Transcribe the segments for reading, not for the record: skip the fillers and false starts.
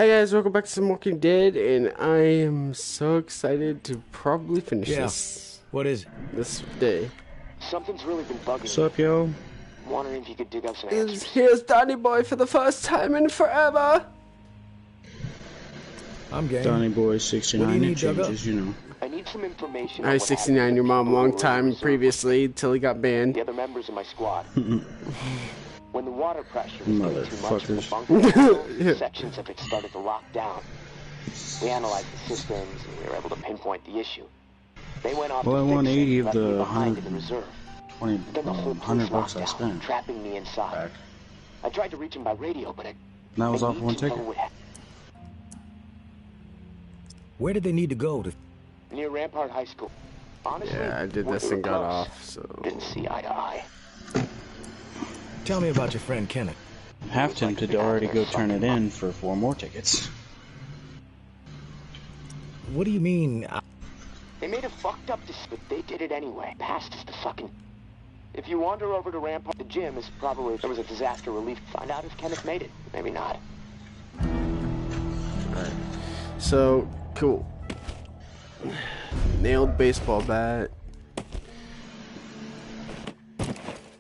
Hey guys, welcome back to some Walking Dead, and I am so excited to probably finish this. What is it? This day. Something's really been bugging me. What's up, yo? I'm wondering if you could dig up some answers. Here's Donny Boy for the first time in forever. I'm game. Donny Boy 69, it changes, you know. I need some information. I was 69, your mom, long time previously, till he got banned. The other members of my squad. When the water pressure was getting too much for the bunker, sections of it started to lock down. We analyzed the systems and we were able to pinpoint the issue. They went off Well, I to won fix 80 it, of left me the behind in the reserve. 20, Then the whole 100 place bucks locked I down, spent. trapping me inside. Back. I tried to reach him by radio, but That was off one ticket. Where did they need to go to? Near Rampart High School. Honestly, Yeah, I did we this were and got close. off, so... Didn't see eye to eye. Tell me about your friend Kenneth. I'm half tempted to already go turn it in for 4 more tickets. What do you mean? They made a fucked up decision, but they did it anyway. Passed us the fucking... If you wander over to Rampart, the gym is probably... There was a disaster relief. Find out if Kenneth made it. Maybe not. Alright. So, cool. Nailed baseball bat.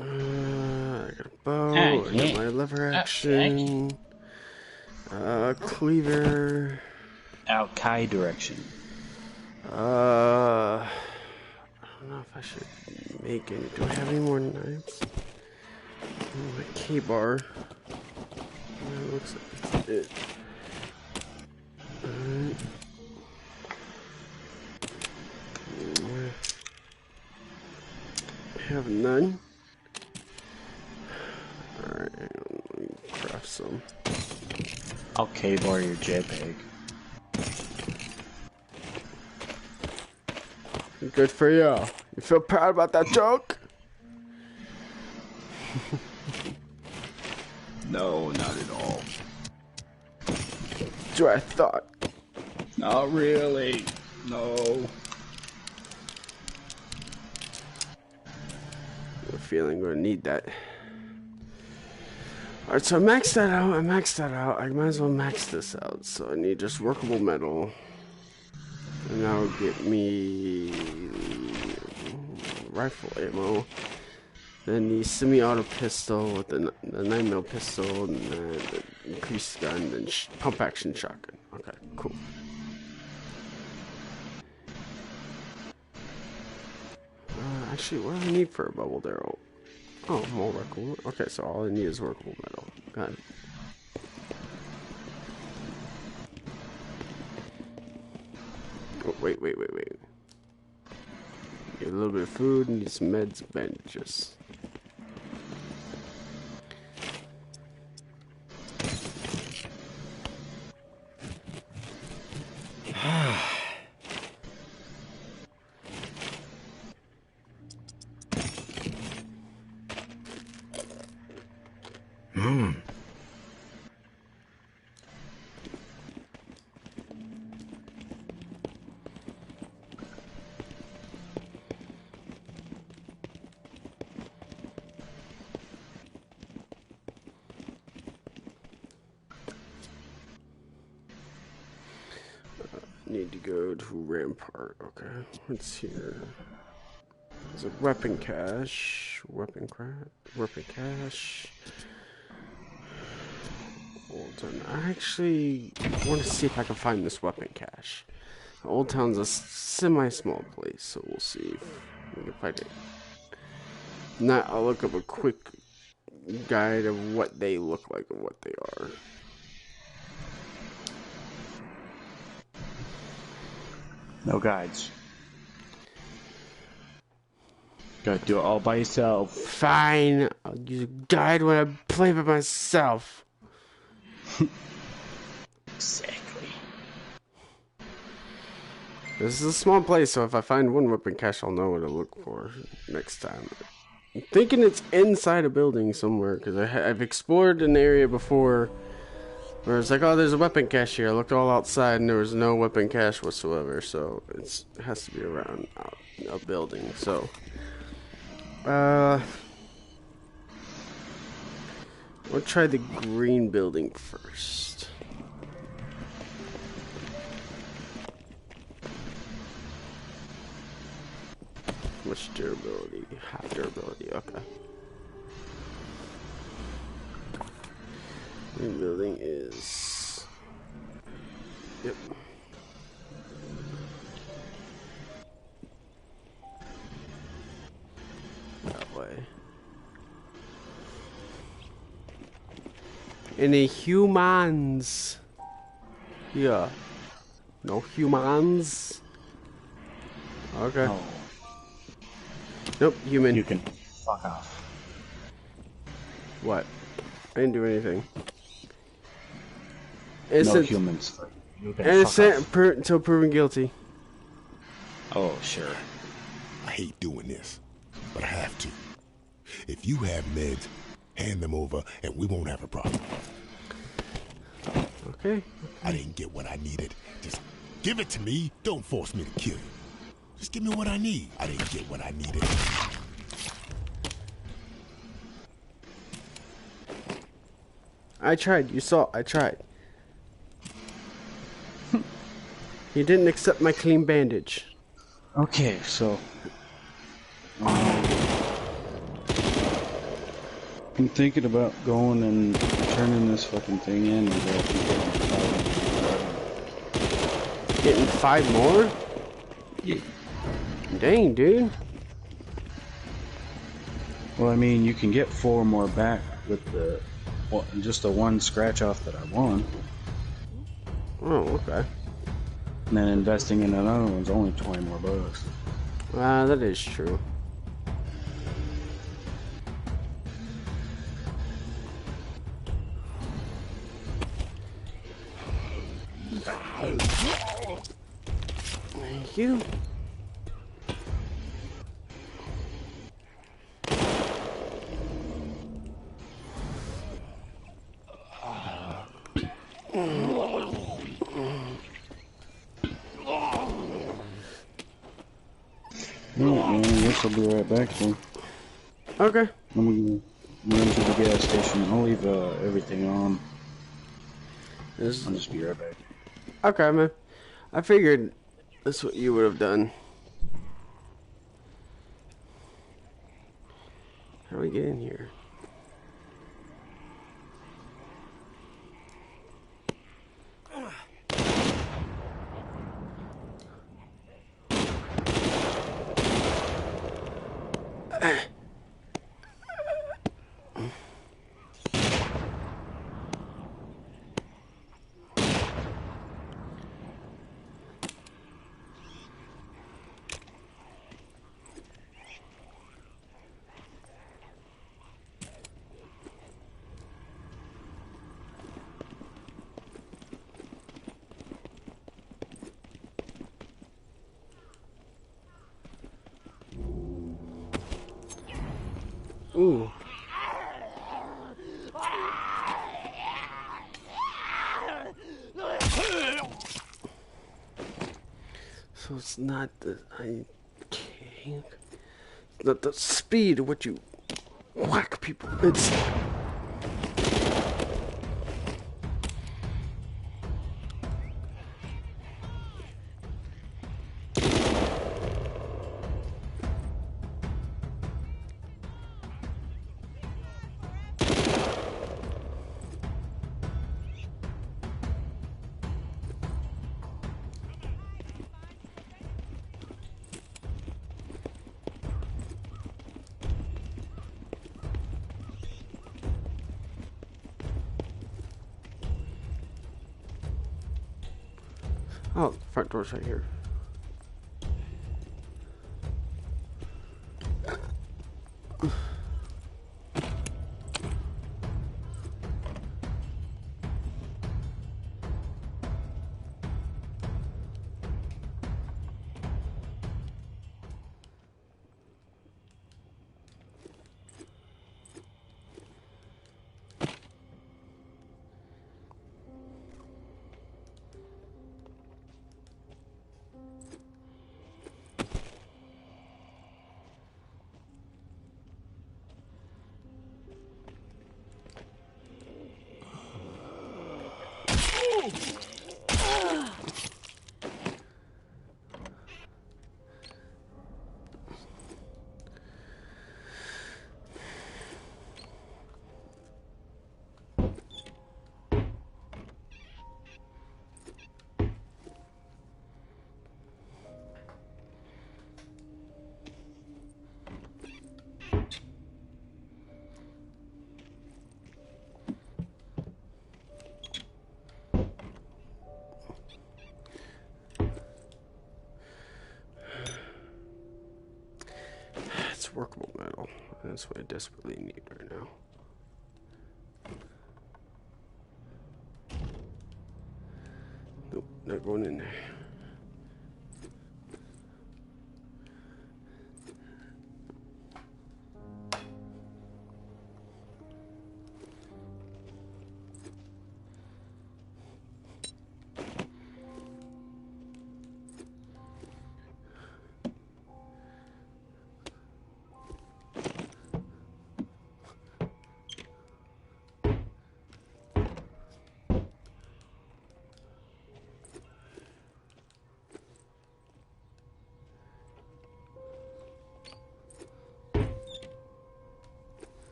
I got a bow. I got my lever action. Cleaver. Al-Kai direction. I don't know if I should make any. Do I have any more knives? My K-bar. Yeah, looks like that's it. Alright. I have none. Alright, let me craft some. I'll K-bar your JPEG. Good for you. You feel proud about that joke? No, not at all. That's what I thought. Not really. No. I have a feeling I'm gonna need that. Alright, so I maxed that out. I might as well max this out. So I need just workable metal. And that'll get me rifle ammo. Then the semi-auto pistol with the 9mm pistol, and then the increased gun, and then pump action shotgun. Okay, cool. Actually, what do I need for a bubble barrel? Oh, more workable. Okay, so all I need is workable metal. Got it. Oh, wait. Need a little bit of food, need some meds, bandages. Need to go to Rampart. Okay, what's here? There's a weapon cache. Weapon cache. Old Town. I actually want to see if I can find this weapon cache. Old Town's a semi-small place, so we'll see if we can find it. Now I'll look up a quick guide of what they look like and what they are. No guides. Gotta do it all by yourself. Fine, I'll use a guide when I play by myself. Exactly. This is a small place, so if I find one weapon cache, I'll know what to look for next time. I'm thinking it's inside a building somewhere, because I've explored an area before where it's like, oh, there's a weapon cache here. I looked all outside, and there was no weapon cache whatsoever, so it has to be around a building, so... We'll try the green building first. Much durability? Half durability. Okay. The building is. Yep. That way. Any humans? Yeah. No humans. Okay. Oh. Nope, human. You can fuck off. What? I didn't do anything. No Innocent, humans. You can innocent fuck off. until proven guilty. Oh, sure. I hate doing this, but I have to. If you have meds, hand them over and we won't have a problem. Okay. I didn't get what I needed. Just give it to me. Don't force me to kill you. Just give me what I need. I didn't get what I needed. I tried. You saw. I tried. You didn't accept my clean bandage. Okay, so I'm thinking about going and turning this fucking thing in and Getting 5 more? Yeah. Dang, dude. Well, I mean, you can get 4 more back with the just the 1 scratch off that I won. Oh, okay. And then investing in another one's only 20 more bucks. That is true. Thank you. Alright, man, I guess I'll be right back then. Okay. I'm gonna run to the gas station. I'll leave everything on. I'll just be right back. Okay, man. I figured that's what you would have done. How do we get in here? Ooh. So it's not the not the speed of what you whack people. It's oh, the front door's right here. Workable metal. That's what I desperately need right now. Nope, not going in there.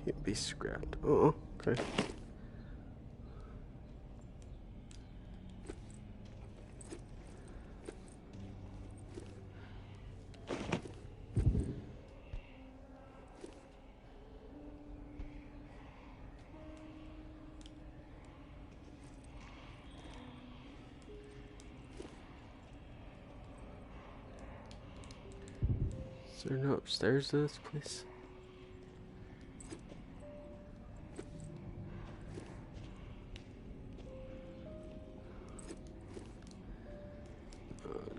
Can't be scrapped. Oh, okay. Is there no upstairs to this place?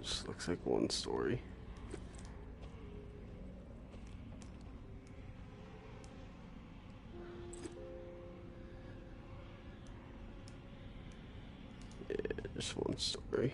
Just looks like one story. Yeah, just one story.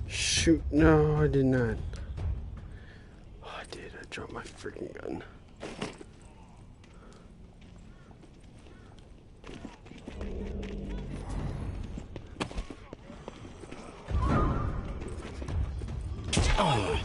Shoot, no, I did not. Oh, I did. I dropped my freaking gun. Oh.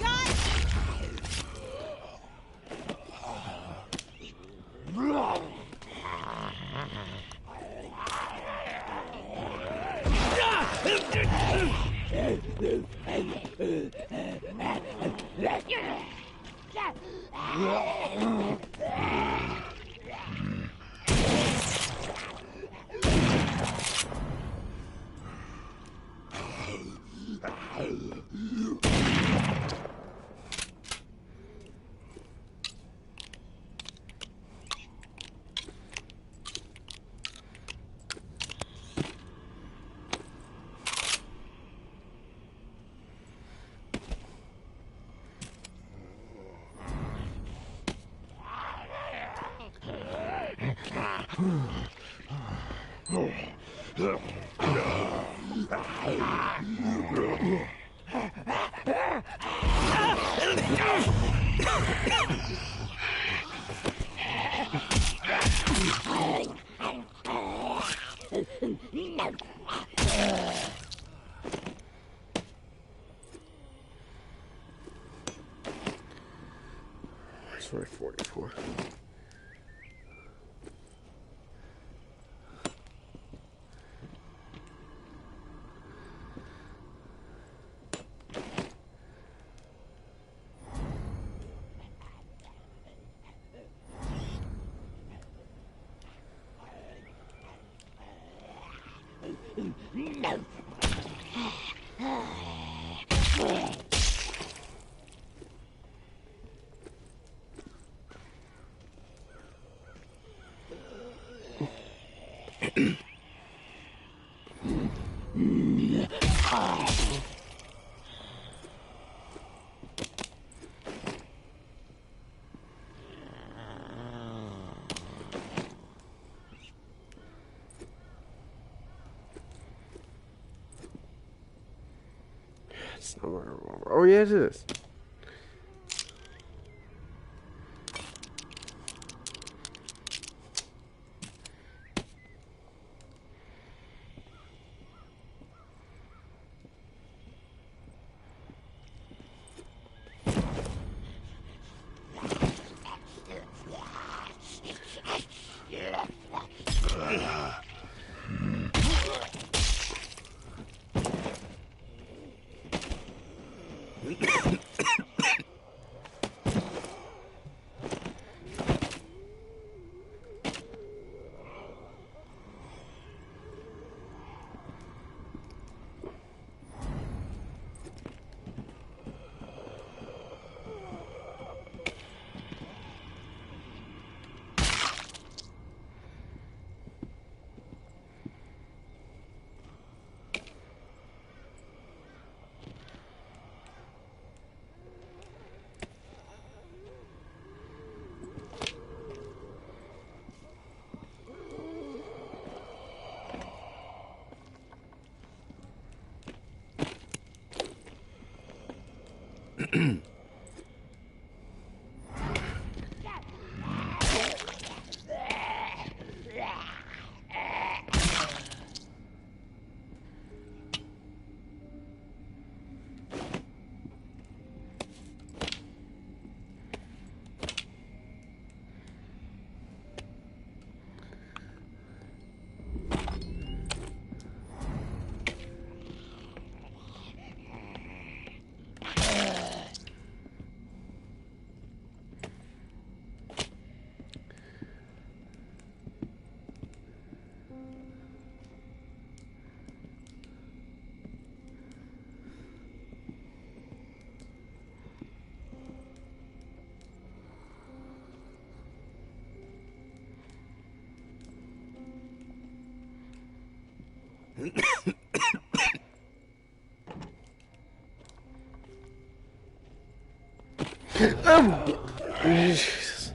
Where's my 44? It's not my revolver. Oh yeah, it is. Jesus.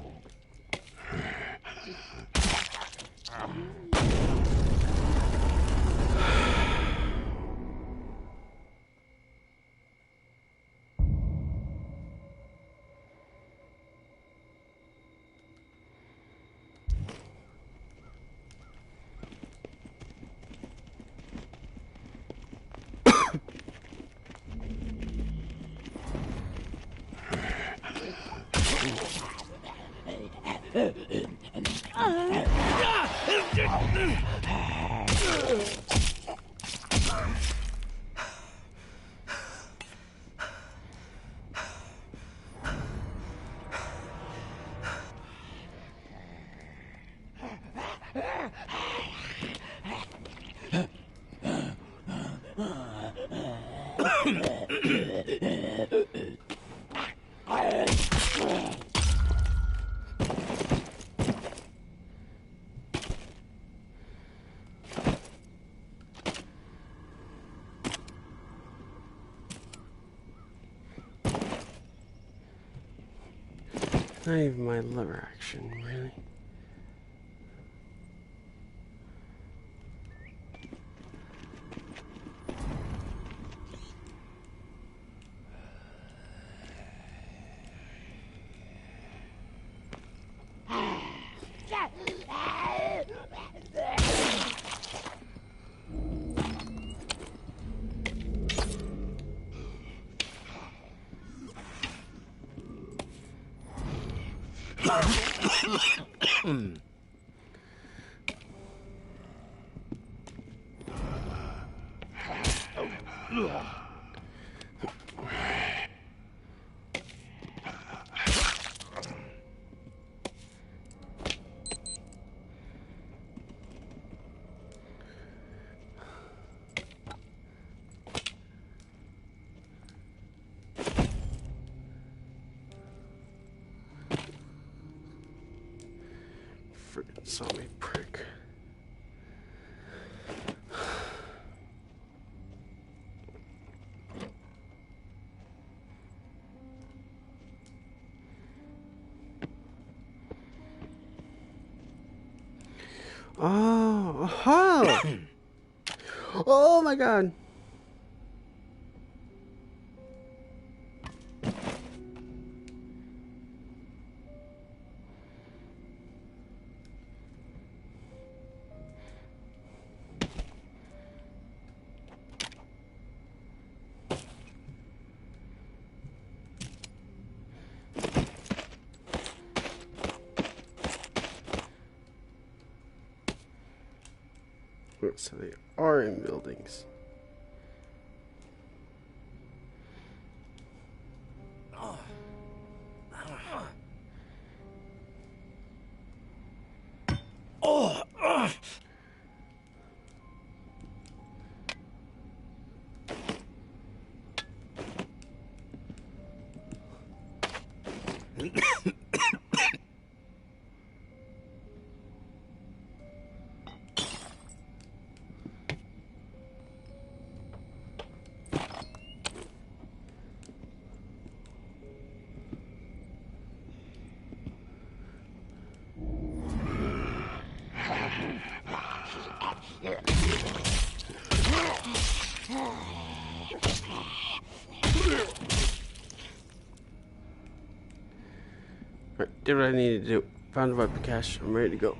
Not even my lever action, really. Freaking zombie prick. Oh, aha! Oh my god. So they are in buildings. Alright, did what I needed to do. Found the weapon cache. I'm ready to go.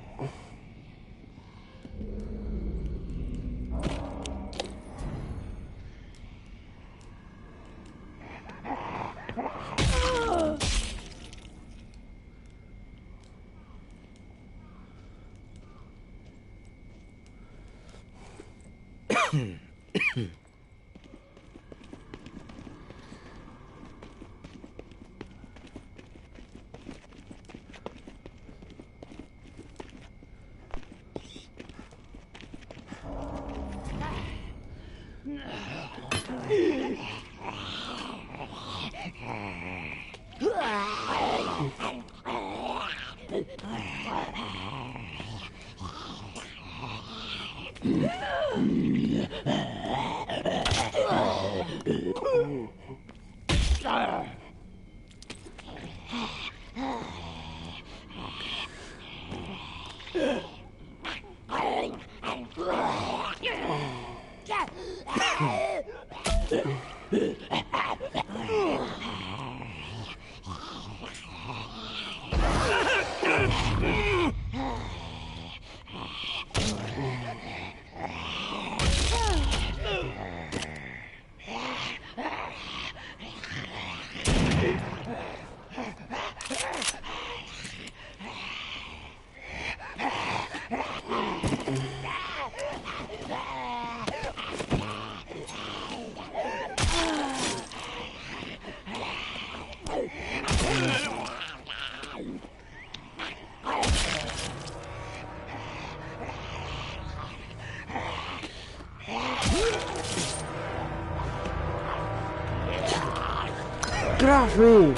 Get off me!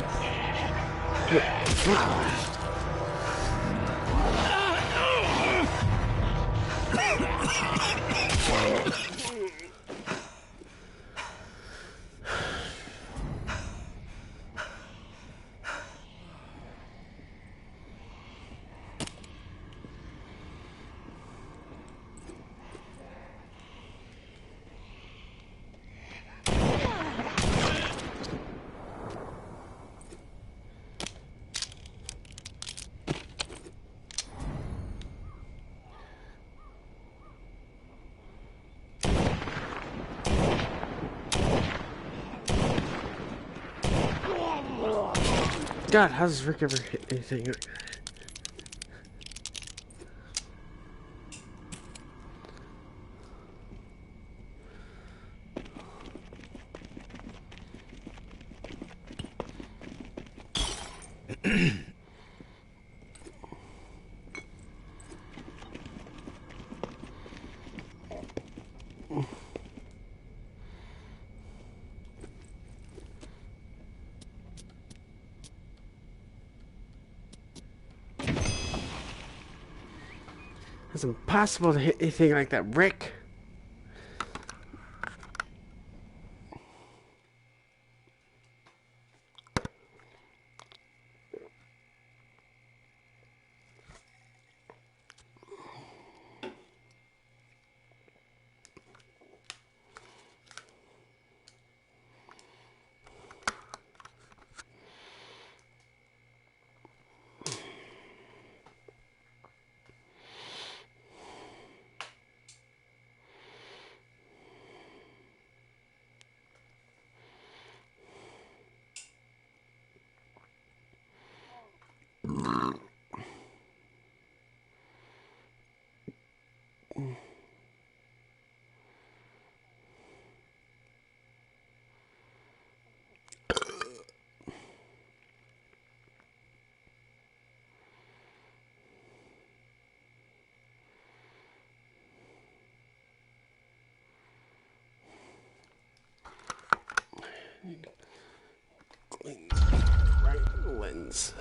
God, how does Rick ever hit anything like that? It's impossible to hit anything like that, Rick. Clean right lens.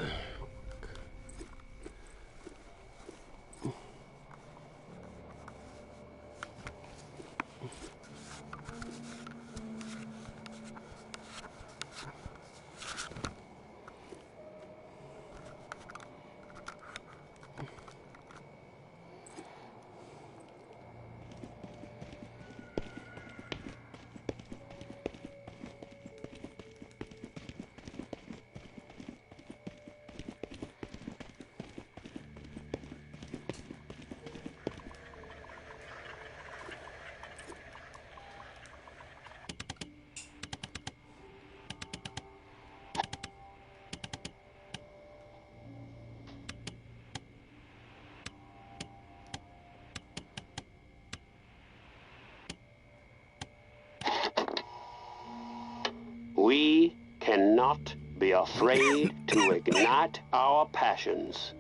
We cannot be afraid to ignite our passions,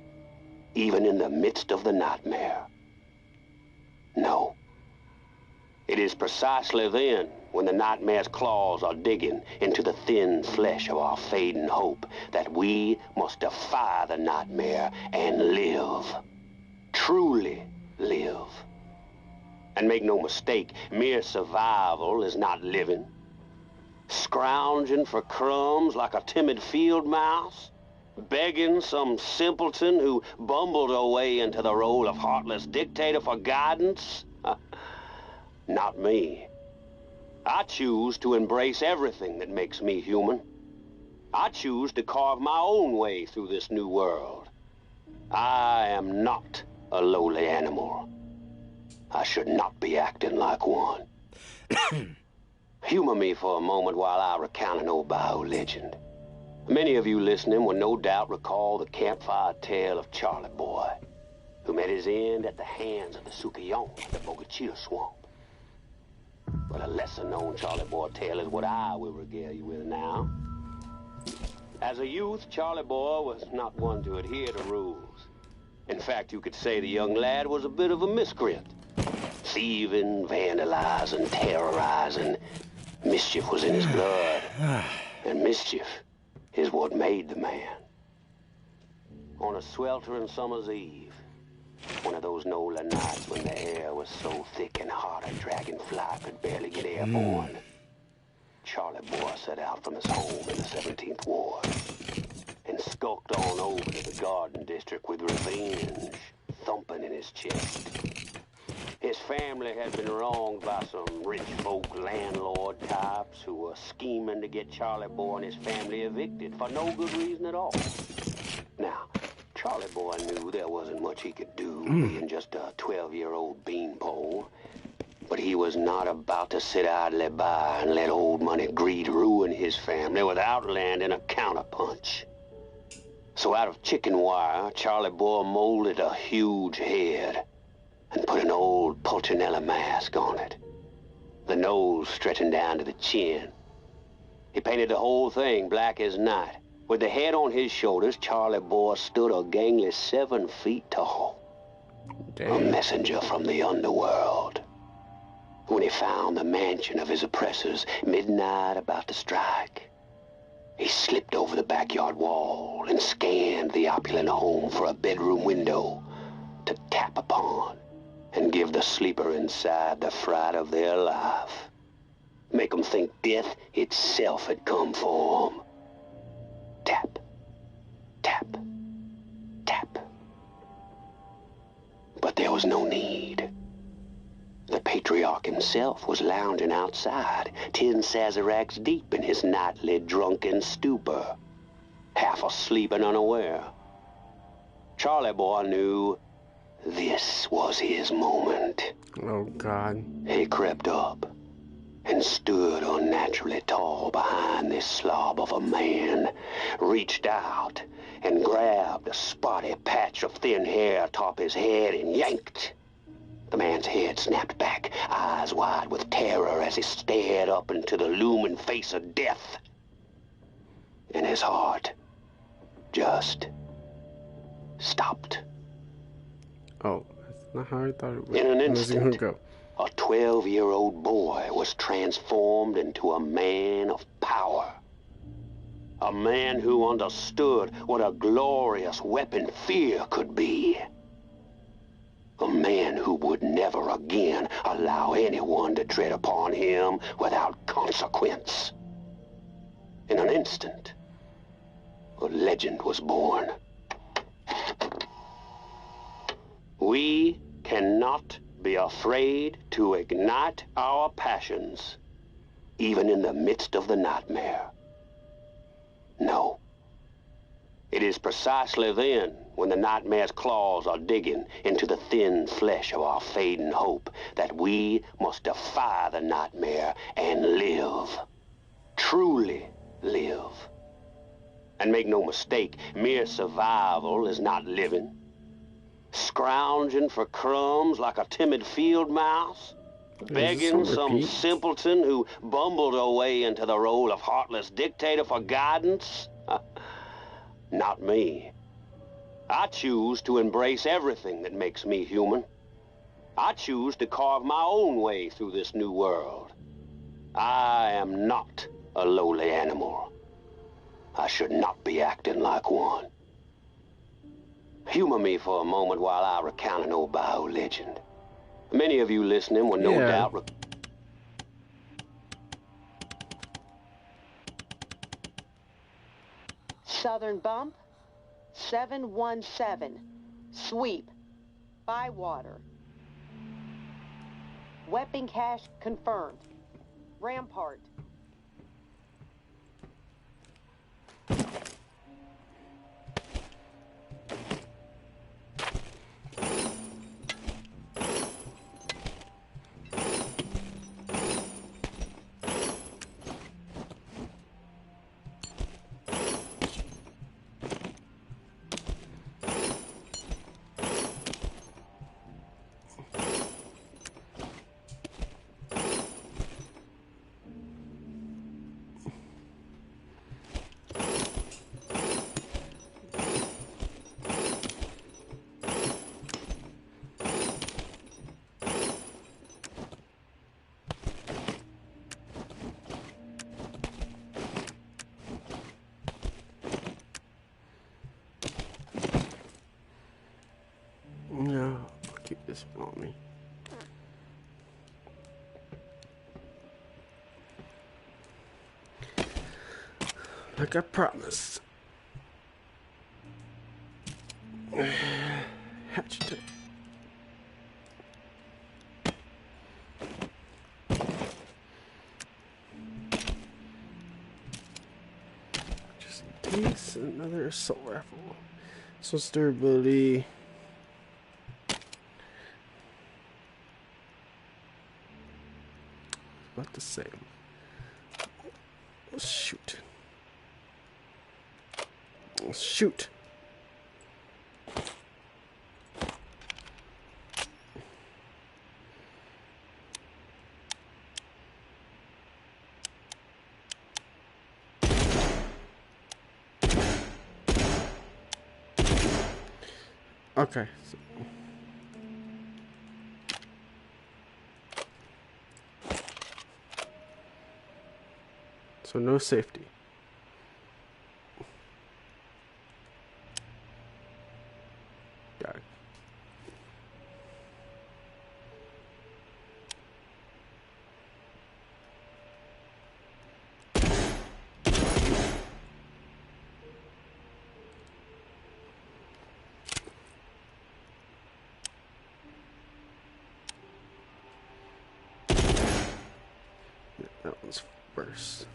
even in the midst of the nightmare. No. It is precisely then, when the nightmare's claws are digging into the thin flesh of our fading hope, that we must defy the nightmare and live. Truly live. And make no mistake, mere survival is not living. Scrounging for crumbs like a timid field mouse, begging some simpleton who bumbled her way into the role of heartless dictator for guidance? Not me. I choose to embrace everything that makes me human. I choose to carve my own way through this new world. I am not a lowly animal. I should not be acting like one. Humor me for a moment while I recount an old Bayou legend. Many of you listening will no doubt recall the campfire tale of Charlie Boy, who met his end at the hands of the Sukiyon at the Bogachita Swamp. But a lesser-known Charlie Boy tale is what I will regale you with now. As a youth, Charlie Boy was not one to adhere to rules. In fact, you could say the young lad was a bit of a miscreant. Thieving, vandalizing, terrorizing. Mischief was in his blood. And mischief is what made the man. On a sweltering summer's eve, one of those Nola nights when the air was so thick and hot a dragonfly could barely get airborne, Charlie Boy set out from his home in the 17th Ward and skulked on over to the Garden District with revenge thumping in his chest. His family had been wronged by some rich folk landlord types who were scheming to get Charlie Boy and his family evicted for no good reason at all. Now, Charlie Boy knew there wasn't much he could do, being just a 12-year-old beanpole. But he was not about to sit idly by and let old money greed ruin his family without landing a counterpunch. So out of chicken wire, Charlie Boy molded a huge head and put an old Pulcinella mask on it, the nose stretching down to the chin. He painted the whole thing black as night. With the head on his shoulders, Charlie Boy stood a gangly 7 feet tall. Damn. A messenger from the underworld. When he found the mansion of his oppressors, midnight about to strike, he slipped over the backyard wall and scanned the opulent home for a bedroom window to tap upon and give the sleeper inside the fright of their life. Make 'em think death itself had come for 'em. Tap, tap, tap. But there was no need. The patriarch himself was lounging outside, 10 sazeracs deep in his nightly drunken stupor, half asleep and unaware. Charlie Boy knew this was his moment. Oh, God. He crept up and stood unnaturally tall behind this slob of a man, reached out and grabbed a spotty patch of thin hair atop his head and yanked. The man's head snapped back, eyes wide with terror as he stared up into the looming face of death. And his heart just stopped. Oh, that's not how I thought it would. In an Where's it gonna instant, go? a 12-year-old boy was transformed into a man of power. A man who understood what a glorious weapon fear could be. A man who would never again allow anyone to tread upon him without consequence. In an instant, a legend was born. We cannot be afraid to ignite our passions, even in the midst of the nightmare. No. It is precisely then, when the nightmare's claws are digging into the thin flesh of our fading hope, that we must defy the nightmare and live. Truly live. And make no mistake, mere survival is not living. Scrounging for crumbs like a timid field mouse, begging some simpleton who bumbled away into the role of heartless dictator for guidance? Not me. I choose to embrace everything that makes me human. I choose to carve my own way through this new world. I am not a lowly animal. I should not be acting like one. Humor me for a moment while I recount an old Bayou legend. Many of you listening will no doubt... Southern Bump, 717. Sweep. Bywater. Weapon cache confirmed. Rampart. No, I'll keep this on me. Like I promised. Hatchet. Just takes another assault rifle. So durability. About the same. Shoot. Shoot. Okay. So no safety. Got it. That one's first.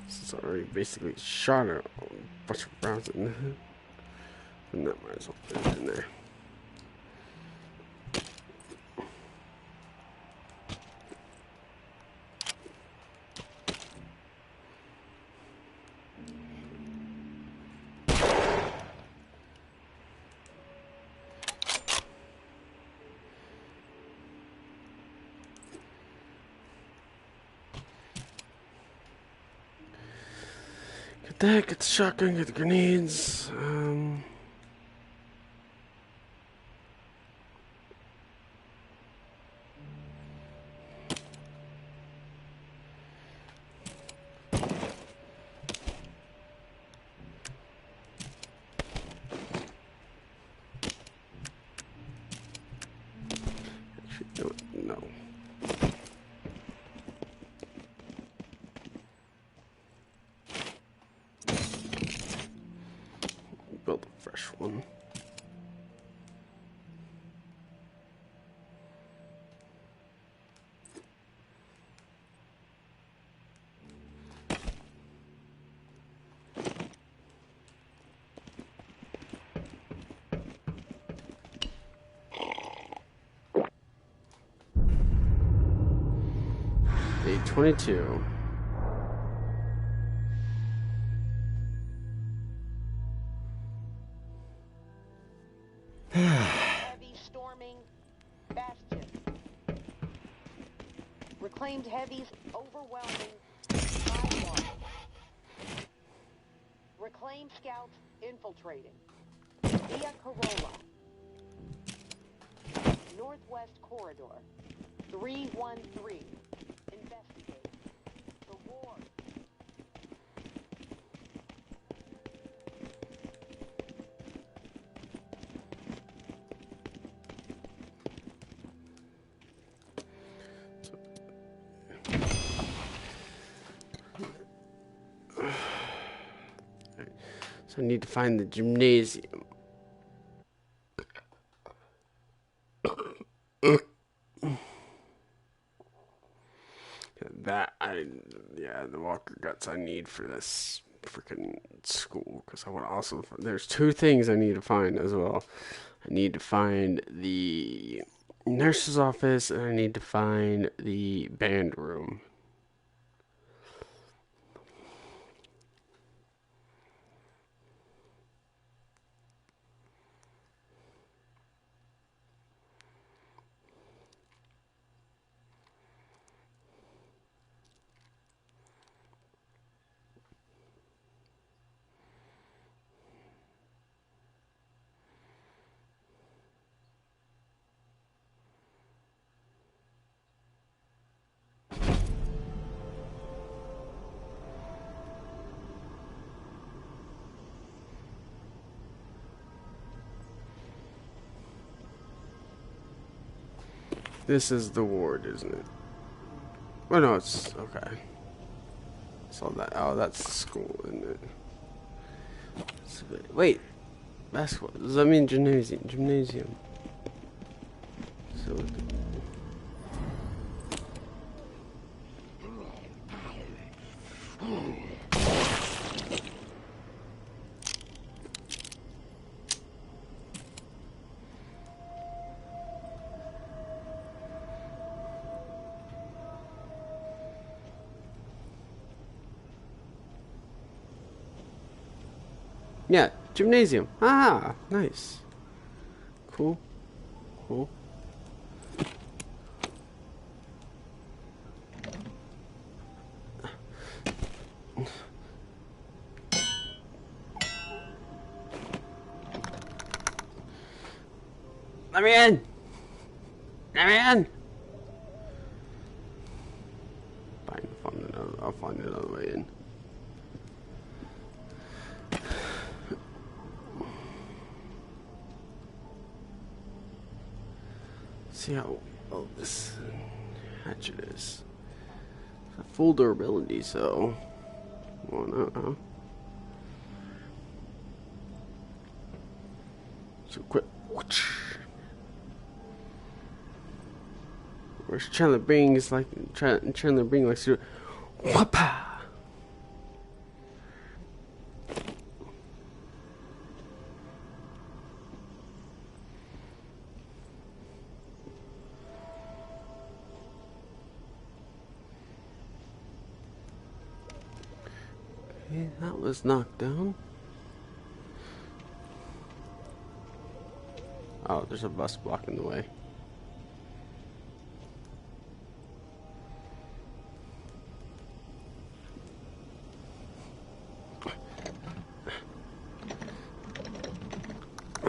It's already basically shot a bunch of rounds in there. And that might as well put it in there. Get that, get the shotgun, get the grenades. Actually, no. Build a fresh one. Day 22. Heavy storming bastion. Reclaimed heavies overwhelming Skywalker. Reclaimed scouts infiltrating. Via Corolla. Northwest corridor. 313. Investigate. The war. So I need to find the gymnasium. Yeah, the walker guts I need for this freaking school, because I want to also, there's two things I need to find as well. I need to find the nurse's office, and I need to find the band room. This is the ward, isn't it? Oh no, it's okay. Saw that. Oh, that's the school, isn't it? Wait, basketball. Does that mean gymnasium? Gymnasium. So. Yeah, gymnasium. Ah, nice. Cool. Cool. Let me in! Let me in! Fine, I'll find another way in. See how well this hatchet is. It's full durability, so. Well, no. So quick. Whereas Chandler Bing is like Chandler Bing likes to do whapa. Okay, that was knocked down. Oh, there's a bus blocking the way.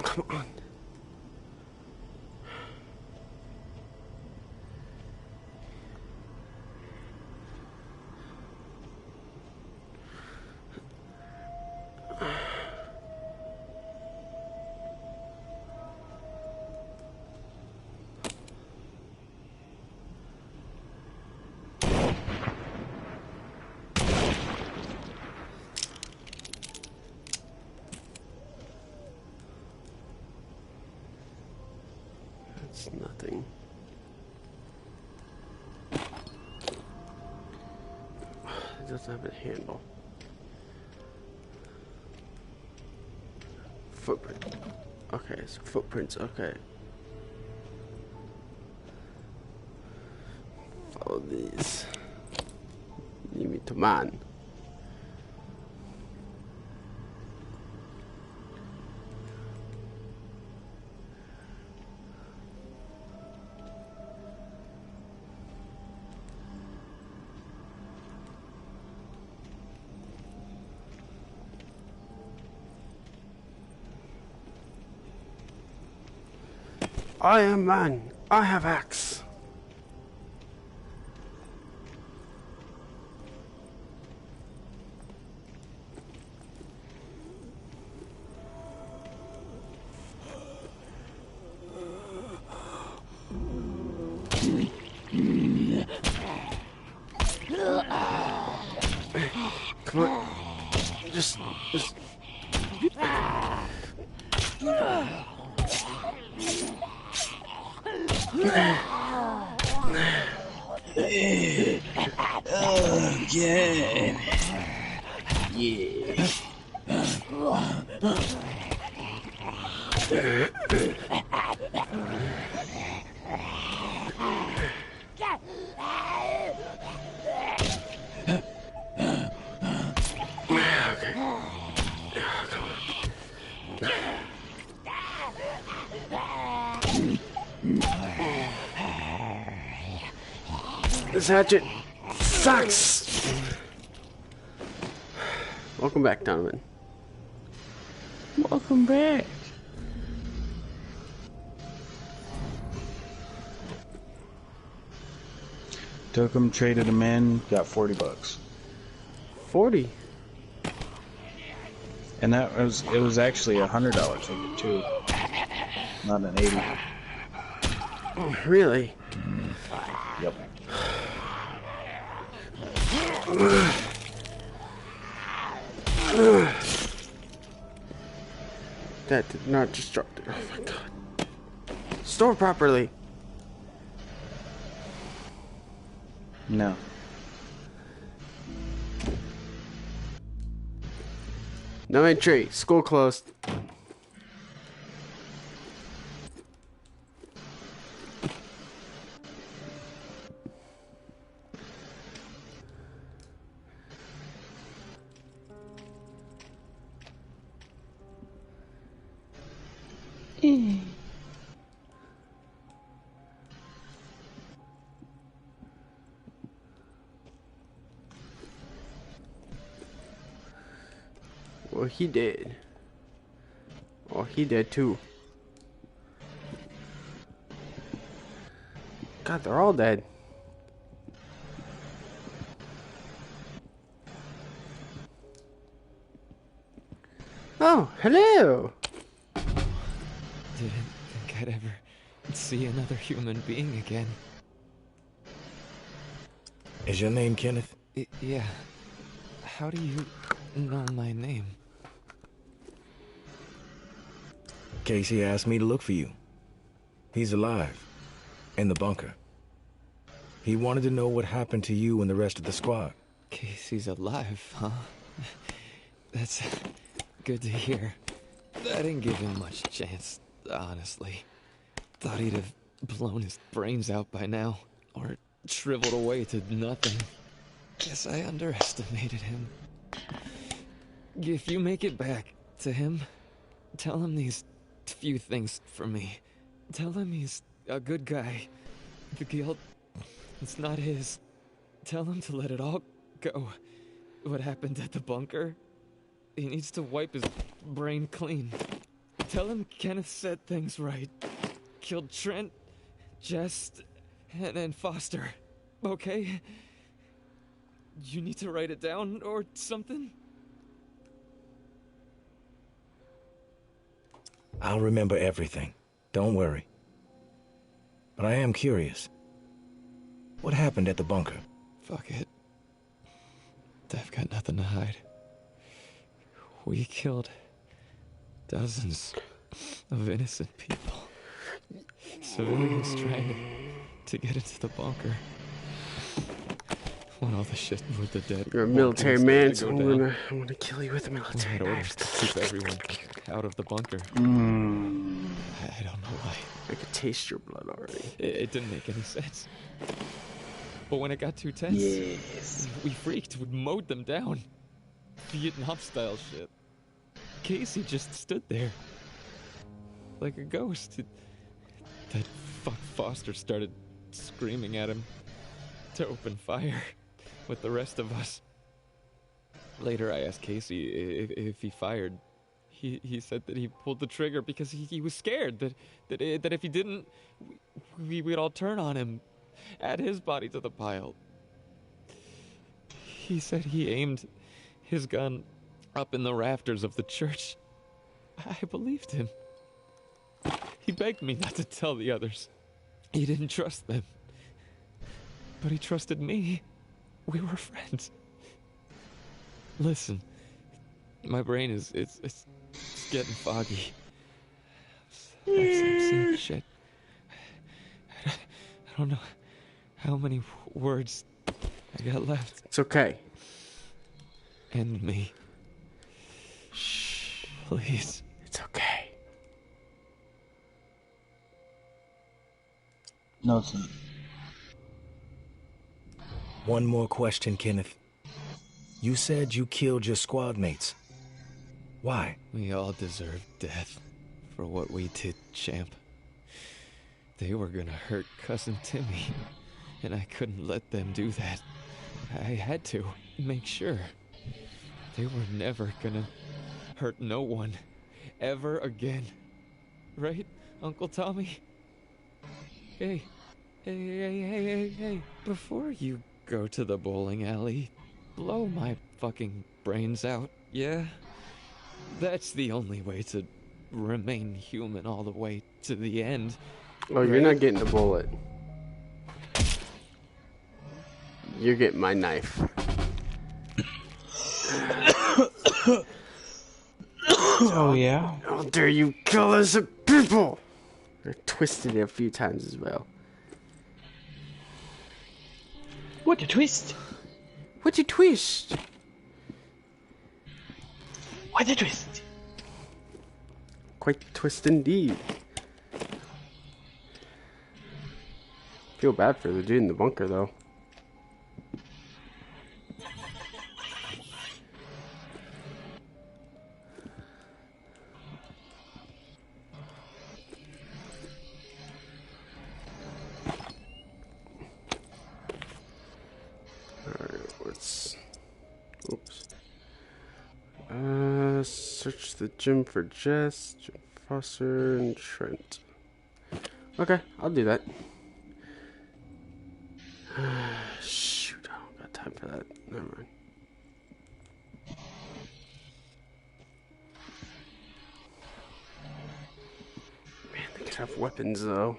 Come on. That's nothing. It doesn't have a handle. Footprint. Okay, so footprints, okay. Follow these. Leave me to man. I am man. I have axe. Come on. Just. Again. Yeah. This hatchet sucks. Welcome back, Donovan. Welcome back. Took him, traded him in, got $40. 40. And it was actually $100 ticket too, not an 80. Really? Yep. That did not destruct it. Oh my god. Store properly. No. No entry. School closed. Well, he did. Oh, he did too. God, they're all dead. Oh, hello. Didn't think I'd ever see another human being again. Is your name Kenneth? Yeah. How do you know my name? Casey asked me to look for you. He's alive. In the bunker. He wanted to know what happened to you and the rest of the squad. Casey's alive, huh? That's good to hear. I didn't give him much chance, honestly. Thought he'd have blown his brains out by now, or shriveled away to nothing. Guess I underestimated him. If you make it back to him, tell him these few things for me. Tell him he's a good guy. The guilt, it's not his. Tell him to let it all go. What happened at the bunker? He needs to wipe his brain clean. Tell him Kenneth said things right. Killed Trent, Jess, and Foster. Okay? You need to write it down or something? I'll remember everything. Don't worry. But I am curious. What happened at the bunker? Fuck it. I've got nothing to hide. We killed dozens of innocent people. Civilians trying to get into the bunker. When all the shit with the dead. You're a military man, so I'm gonna kill you with a military knife. To keep everyone out of the bunker. I don't know why. I could taste your blood already. It didn't make any sense. But when it got too tense, we freaked. We mowed them down. Vietnam style shit. Casey just stood there. Like a ghost. That fuck Foster started screaming at him to open fire with the rest of us. Later I asked Casey if he fired. He said that he pulled the trigger because he was scared that if he didn't, we'd all turn on him, add his body to the pile. He said he aimed his gun up in the rafters of the church. I believed him. He begged me not to tell the others. He didn't trust them. But he trusted me. We were friends. Listen, my brain is it's getting foggy. I'm seeing shit. I don't know how many words I got left. It's okay. End me. Shh, please. It's okay. Nothing. One more question, Kenneth. You said you killed your squad mates. Why? We all deserve death for what we did, champ. They were gonna hurt Cousin Timmy, and I couldn't let them do that. I had to make sure. They were never gonna hurt no one, ever again. Right, Uncle Tommy? Hey, before you go to the bowling alley, blow my fucking brains out, yeah? That's the only way to remain human all the way to the end. Oh, you're not getting the bullet. You're getting my knife. Oh, yeah? How dare you kill innocent people! I twisted it a few times as well. What a twist! What you twist? What a twist! Quite the twist indeed. Feel bad for the dude in the bunker though. Search the gym for Jess, Jim Foster, and Trent. Okay, I'll do that. Shoot, I don't got time for that. Never mind. Man, they could have weapons though.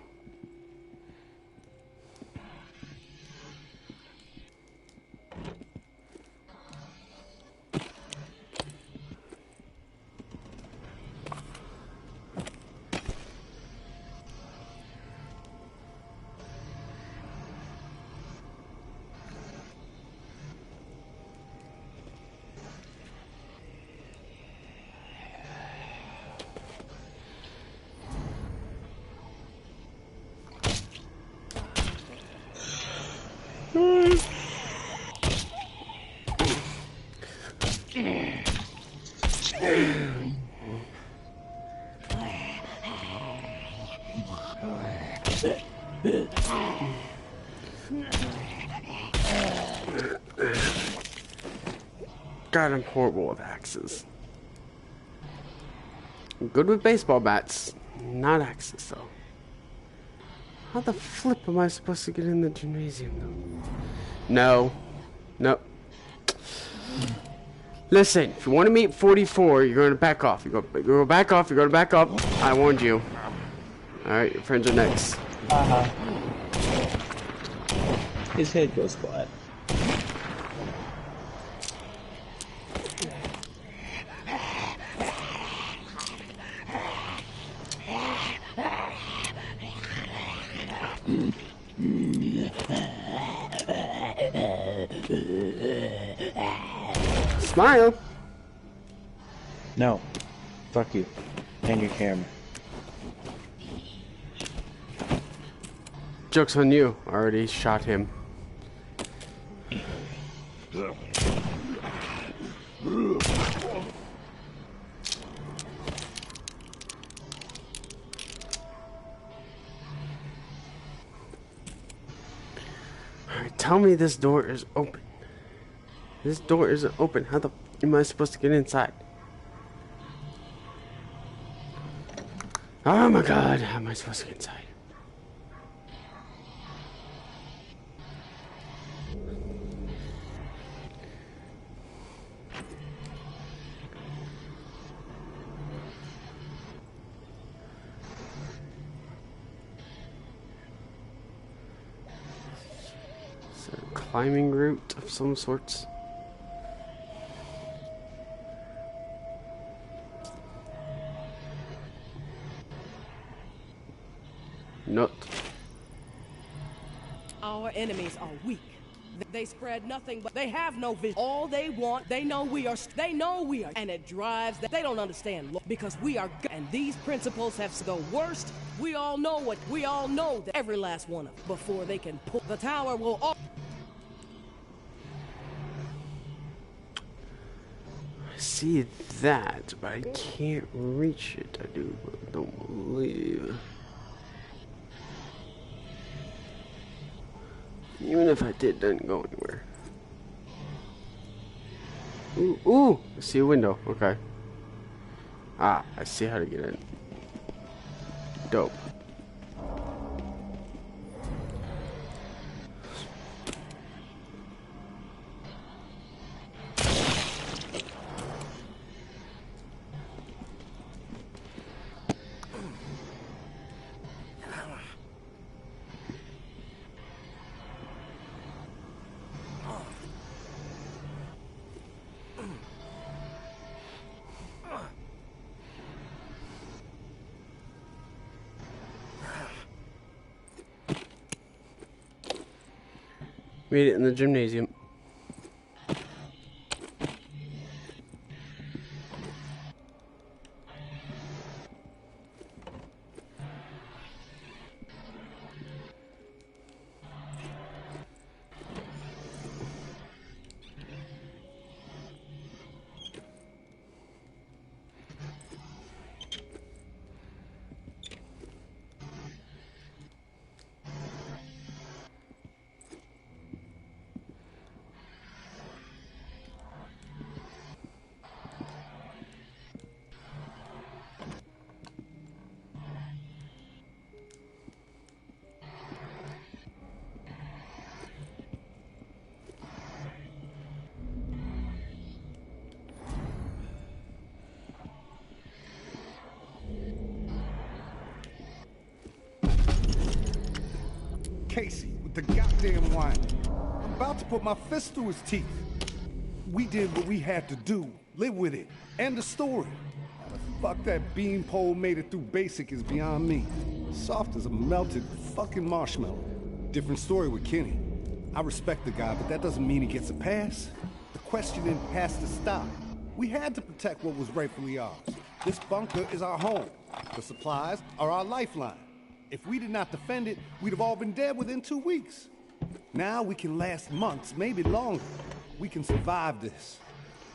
God, I'm horrible with axes. I'm good with baseball bats, not axes though. How the flip am I supposed to get in the gymnasium though? No. No. Listen, if you want to meet 44, you're going to back off. You go back off, you're going to back up. I warned you. Alright, your friends are next. His head goes flat. Smile. No. Fuck you. And your camera. Joke's on you. I already shot him. Alright, tell me this door is open. This door isn't open. How the am I supposed to get inside? Oh my god, how am I supposed to get inside? Is there a climbing route of some sorts? Not. Our enemies are weak. They spread nothing but they have no vision. All they want, they know we are, and it drives that they don't understand because we are, and these principles have the worst. We all know that every last one of them, before they can pull the tower will all. I see that, but I can't reach it. I don't believe. Even if I did, doesn't go anywhere. Ooh, ooh! I see a window. Okay. Ah, I see how to get in. Dope. Meet it in the gymnasium. Casey with the goddamn wine. I'm about to put my fist through his teeth. We did what we had to do. Live with it. End the story. How the fuck that beanpole made it through basic is beyond me. Soft as a melted fucking marshmallow. Different story with Kenny. I respect the guy, but that doesn't mean he gets a pass. The questioning has to stop. We had to protect what was rightfully ours. This bunker is our home. The supplies are our lifeline. If we did not defend it, we'd have all been dead within 2 weeks. Now we can last months, maybe longer. We can survive this.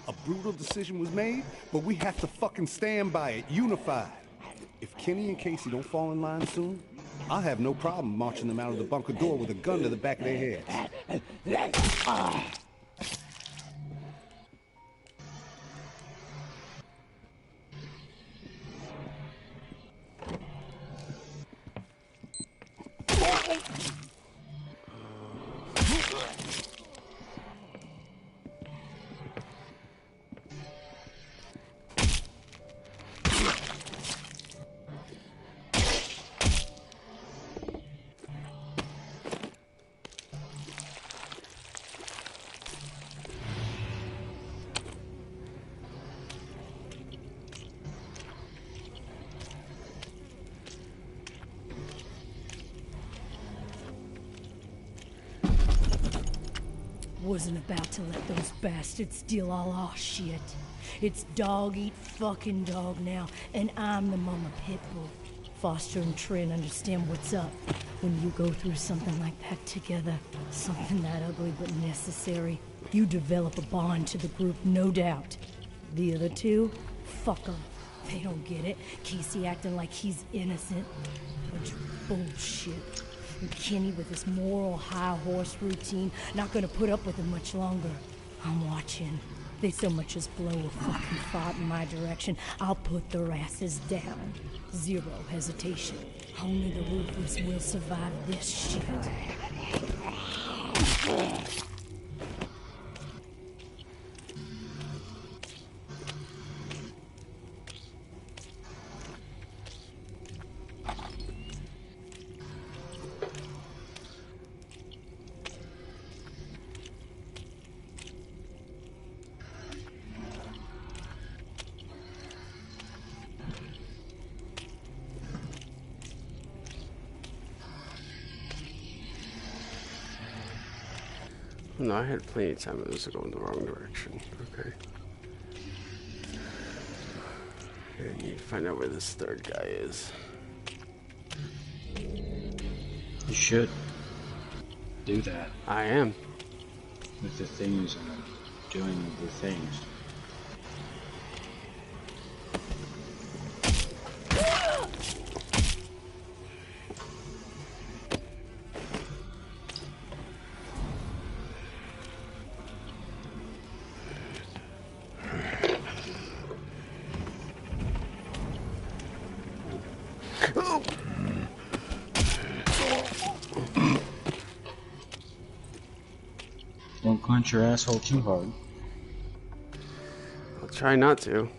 A brutal decision was made, but we have to fucking stand by it, unified. If Kenny and Casey don't fall in line soon, I'll have no problem marching them out of the bunker door with a gun to the back of their heads. Wasn't about to let those bastards steal all our shit. It's dog eat fucking dog now, and I'm the mama pit bull. Foster and Trin understand what's up. When you go through something like that together, something that ugly but necessary, you develop a bond to the group, no doubt. The other two, fuck them. They don't get it. Casey acting like he's innocent. Bunch of bullshit. And Kenny with his moral high horse routine, not gonna put up with it much longer. I'm watching. They so much as blow a fucking thought in my direction, I'll put their asses down. Zero hesitation. Only the ruthless will survive this shit. No, I had plenty of time. It was going the wrong direction. Okay. I need to find out where this third guy is. You should do that. I am. With the things and doing the things. Don't clench your asshole too hard. I'll try not to.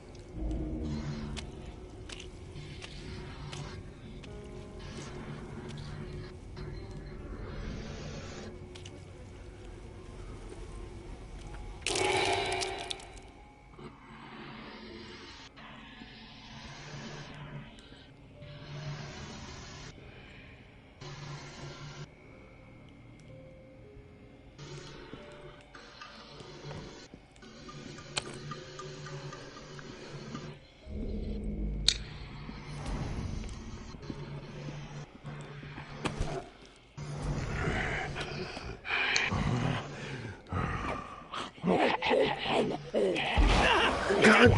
God.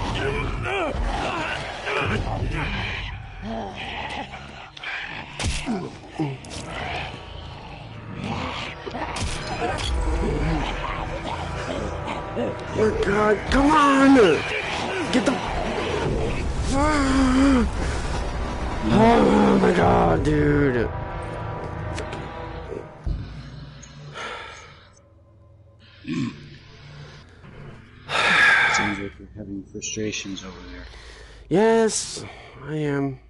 Oh God, come on! Get the... Oh my God, dude. Seems like you're having frustrations over there. Yes, I am.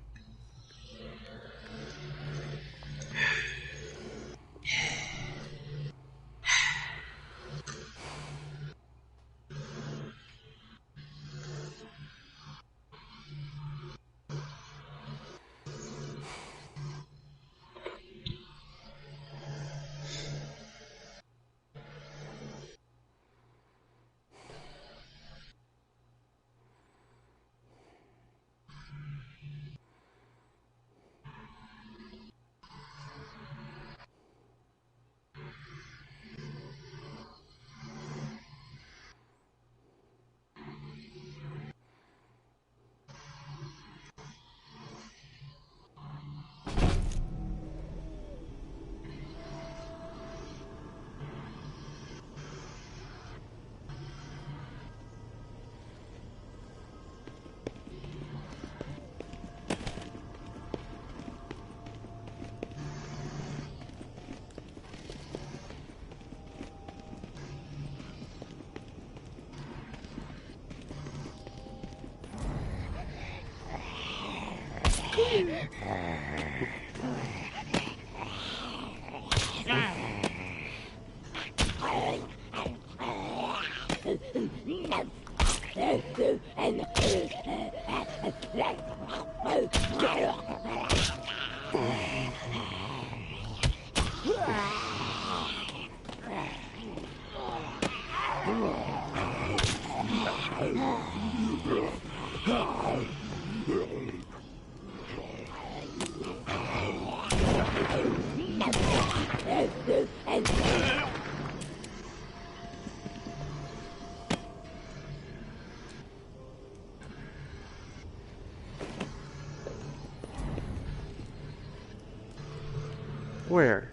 Where?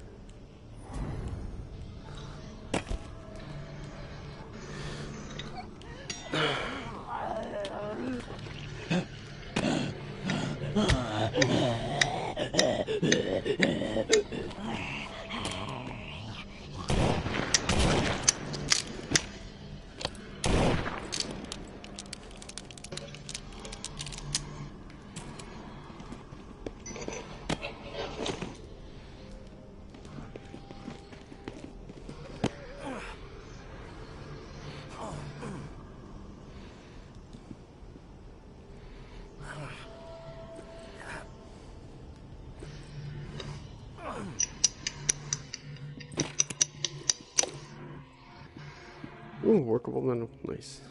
Ooh, workable metal. Nice.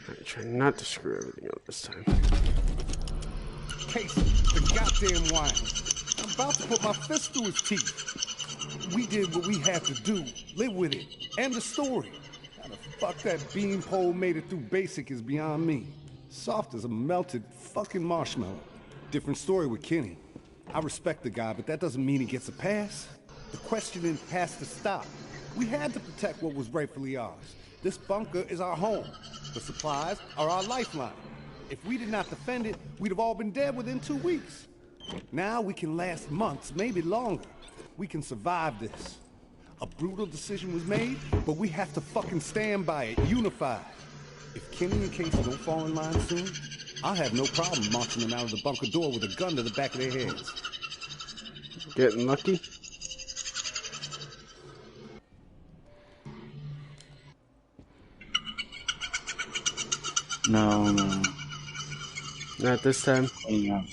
I'm trying not to screw everything up this time. Casey, the goddamn wine. I'm about to put my fist through his teeth. We did what we had to do. Live with it. End the story. How the fuck that beanpole made it through basic is beyond me. Soft as a melted fucking marshmallow. Different story with Kenny. I respect the guy, but that doesn't mean he gets a pass. The questioning has to stop. We had to protect what was rightfully ours. This bunker is our home. The supplies are our lifeline. If we did not defend it, we'd have all been dead within 2 weeks. Now we can last months, maybe longer. We can survive this. A brutal decision was made, but we have to fucking stand by it, unified. If Kenny and Casey don't fall in line soon, I'll have no problem marching them out of the bunker door with a gun to the back of their heads. Getting lucky? No. Not this time. Yeah.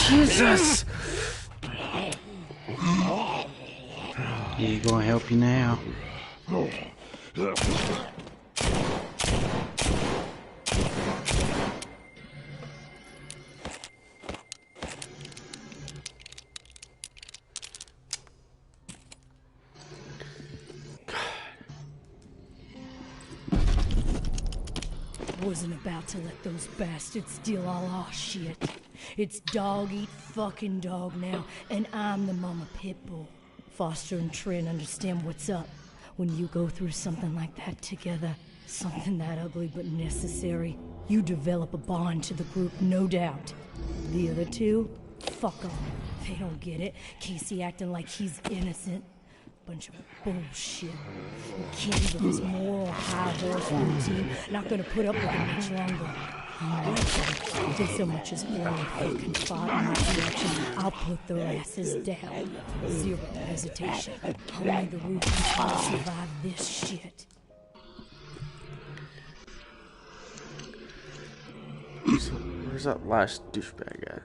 Jesus! He gonna help you now. Wasn't about to let those bastards steal all our shit. It's dog eat fucking dog now, and I'm the mama pit bull. Foster and Trin understand what's up. When you go through something like that together, something that ugly but necessary, you develop a bond to the group, no doubt. The other two, fuck them. They don't get it. Casey acting like he's innocent. Bunch of bullshit. Kenny with his moral high horse routine, not gonna put up with it much longer. You did so much as throw a fucking thought in my direction, I'll put their asses down. Zero hesitation. Only the ruthless will survive this shit. Where's that last douchebag at?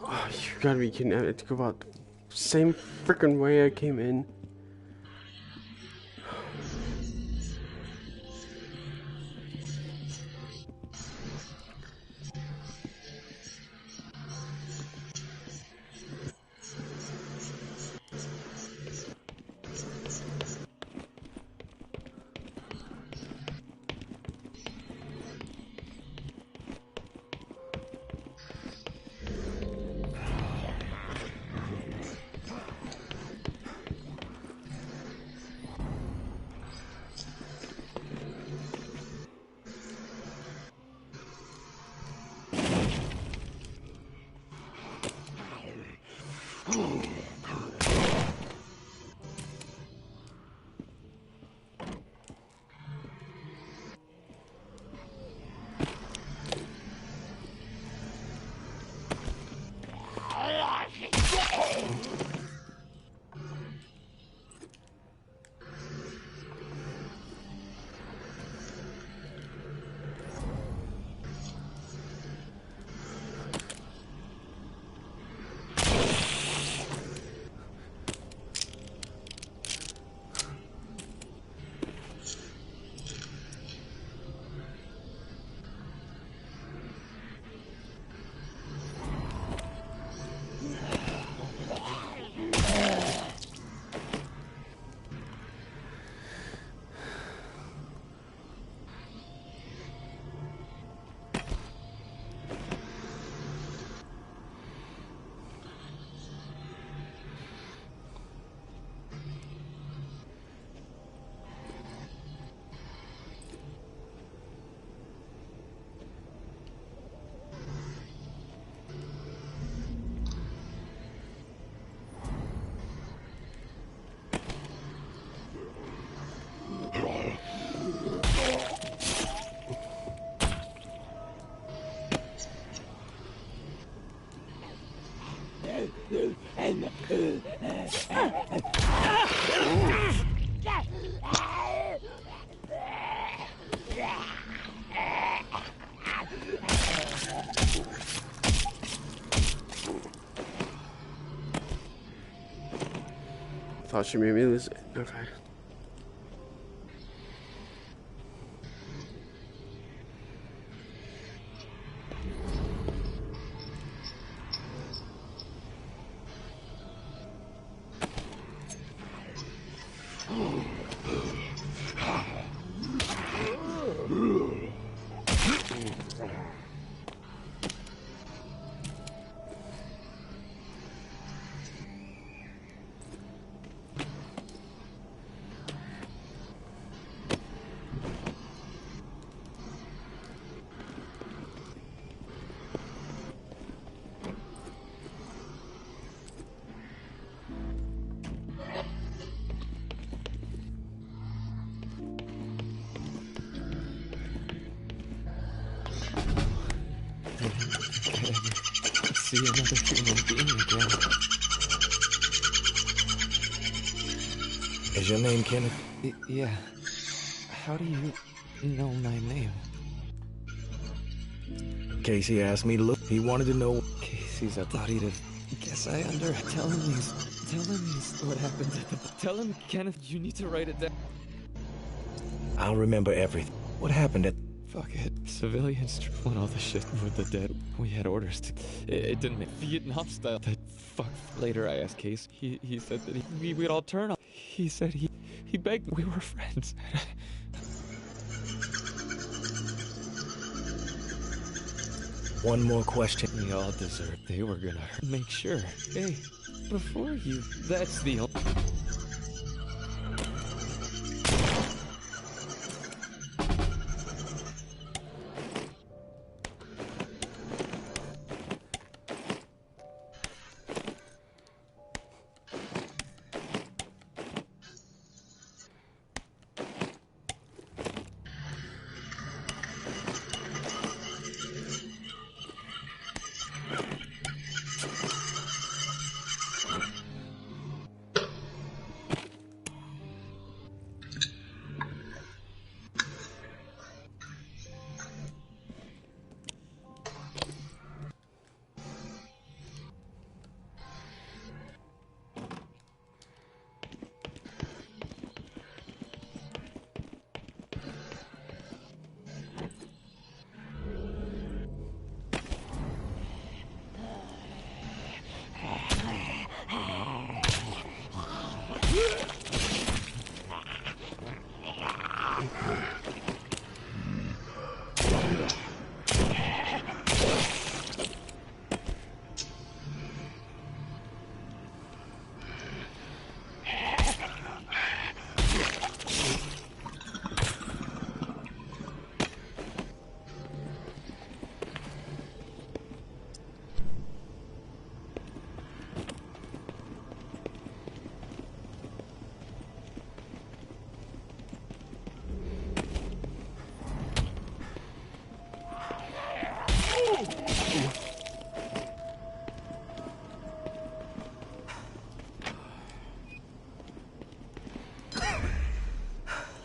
Oh, you gotta be kidding. I had to go about the same freaking way I came in. Thought she made me lose it. Okay. See another human being again. Is your name Kenneth? Yeah. How do you know my name? Casey asked me to look. He wanted to know. Casey's a thought he'd have. Guess I under. Tell him he's what happened at the. Tell him, Kenneth, you need to write it down. I'll remember everything. What happened at. Fuck it. Civilians when all the shit with the dead. We had orders to. It didn't make Vietnam style. That fuck. Later I asked Case. He said that we'd all turn on. He said he begged. We were friends. one more question. We all deserved they were gonna make sure. Hey, before you, that's the only...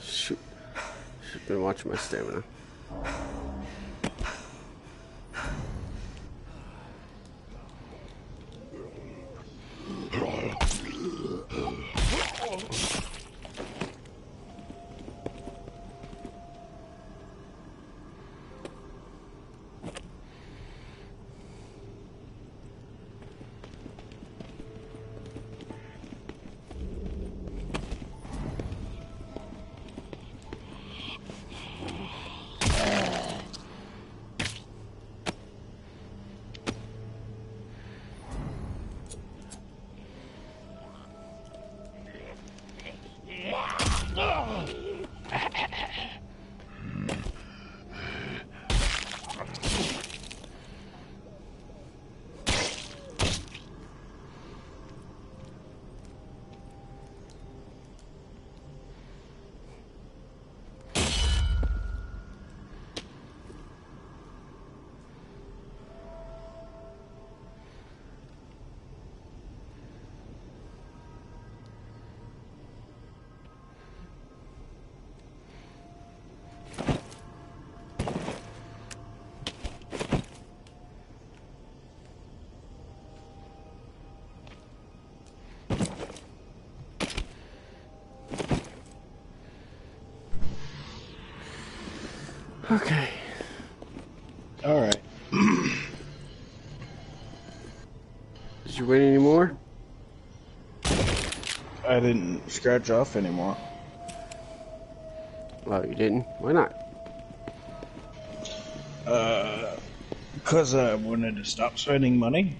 Shoot. Should've been watching my stamina. Okay. Alright. Did you win any more? I didn't scratch off anymore. Well, you didn't? Why not? Because I wanted to stop spending money.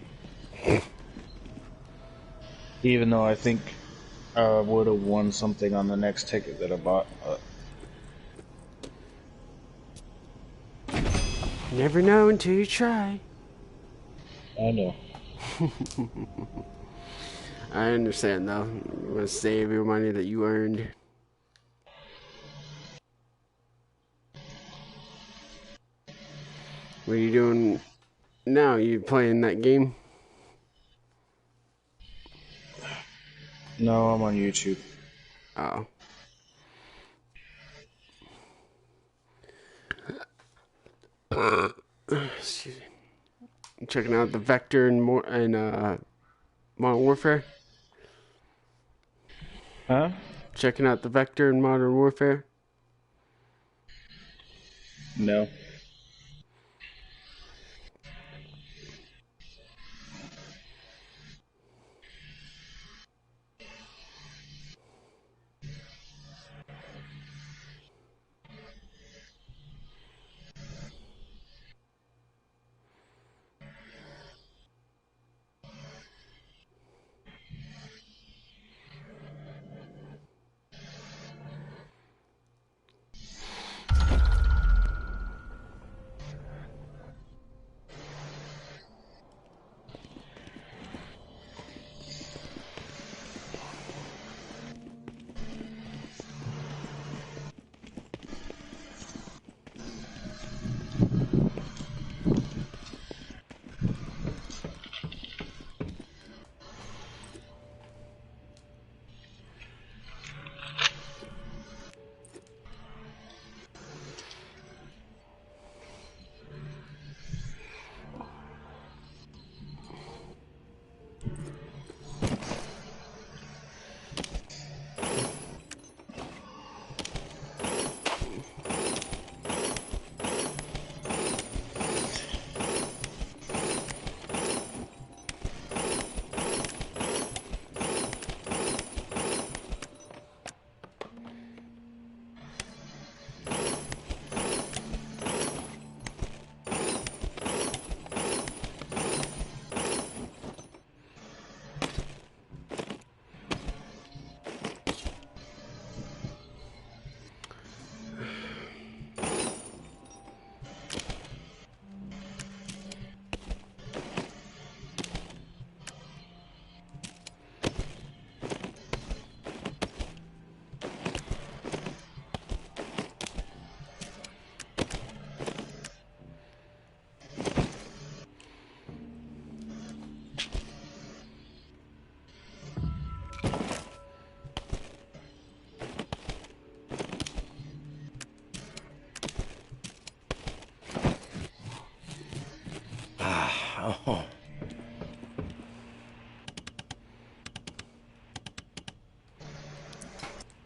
Even though I think I would have won something on the next ticket that I bought. Never know until you try. I know. I understand though. You want to save your money that you earned. What are you doing now? You playing that game? No, I'm on YouTube. Oh. Excuse me. You checking out the Vector and Modern Warfare? Huh? Checking out the Vector in Modern Warfare? No.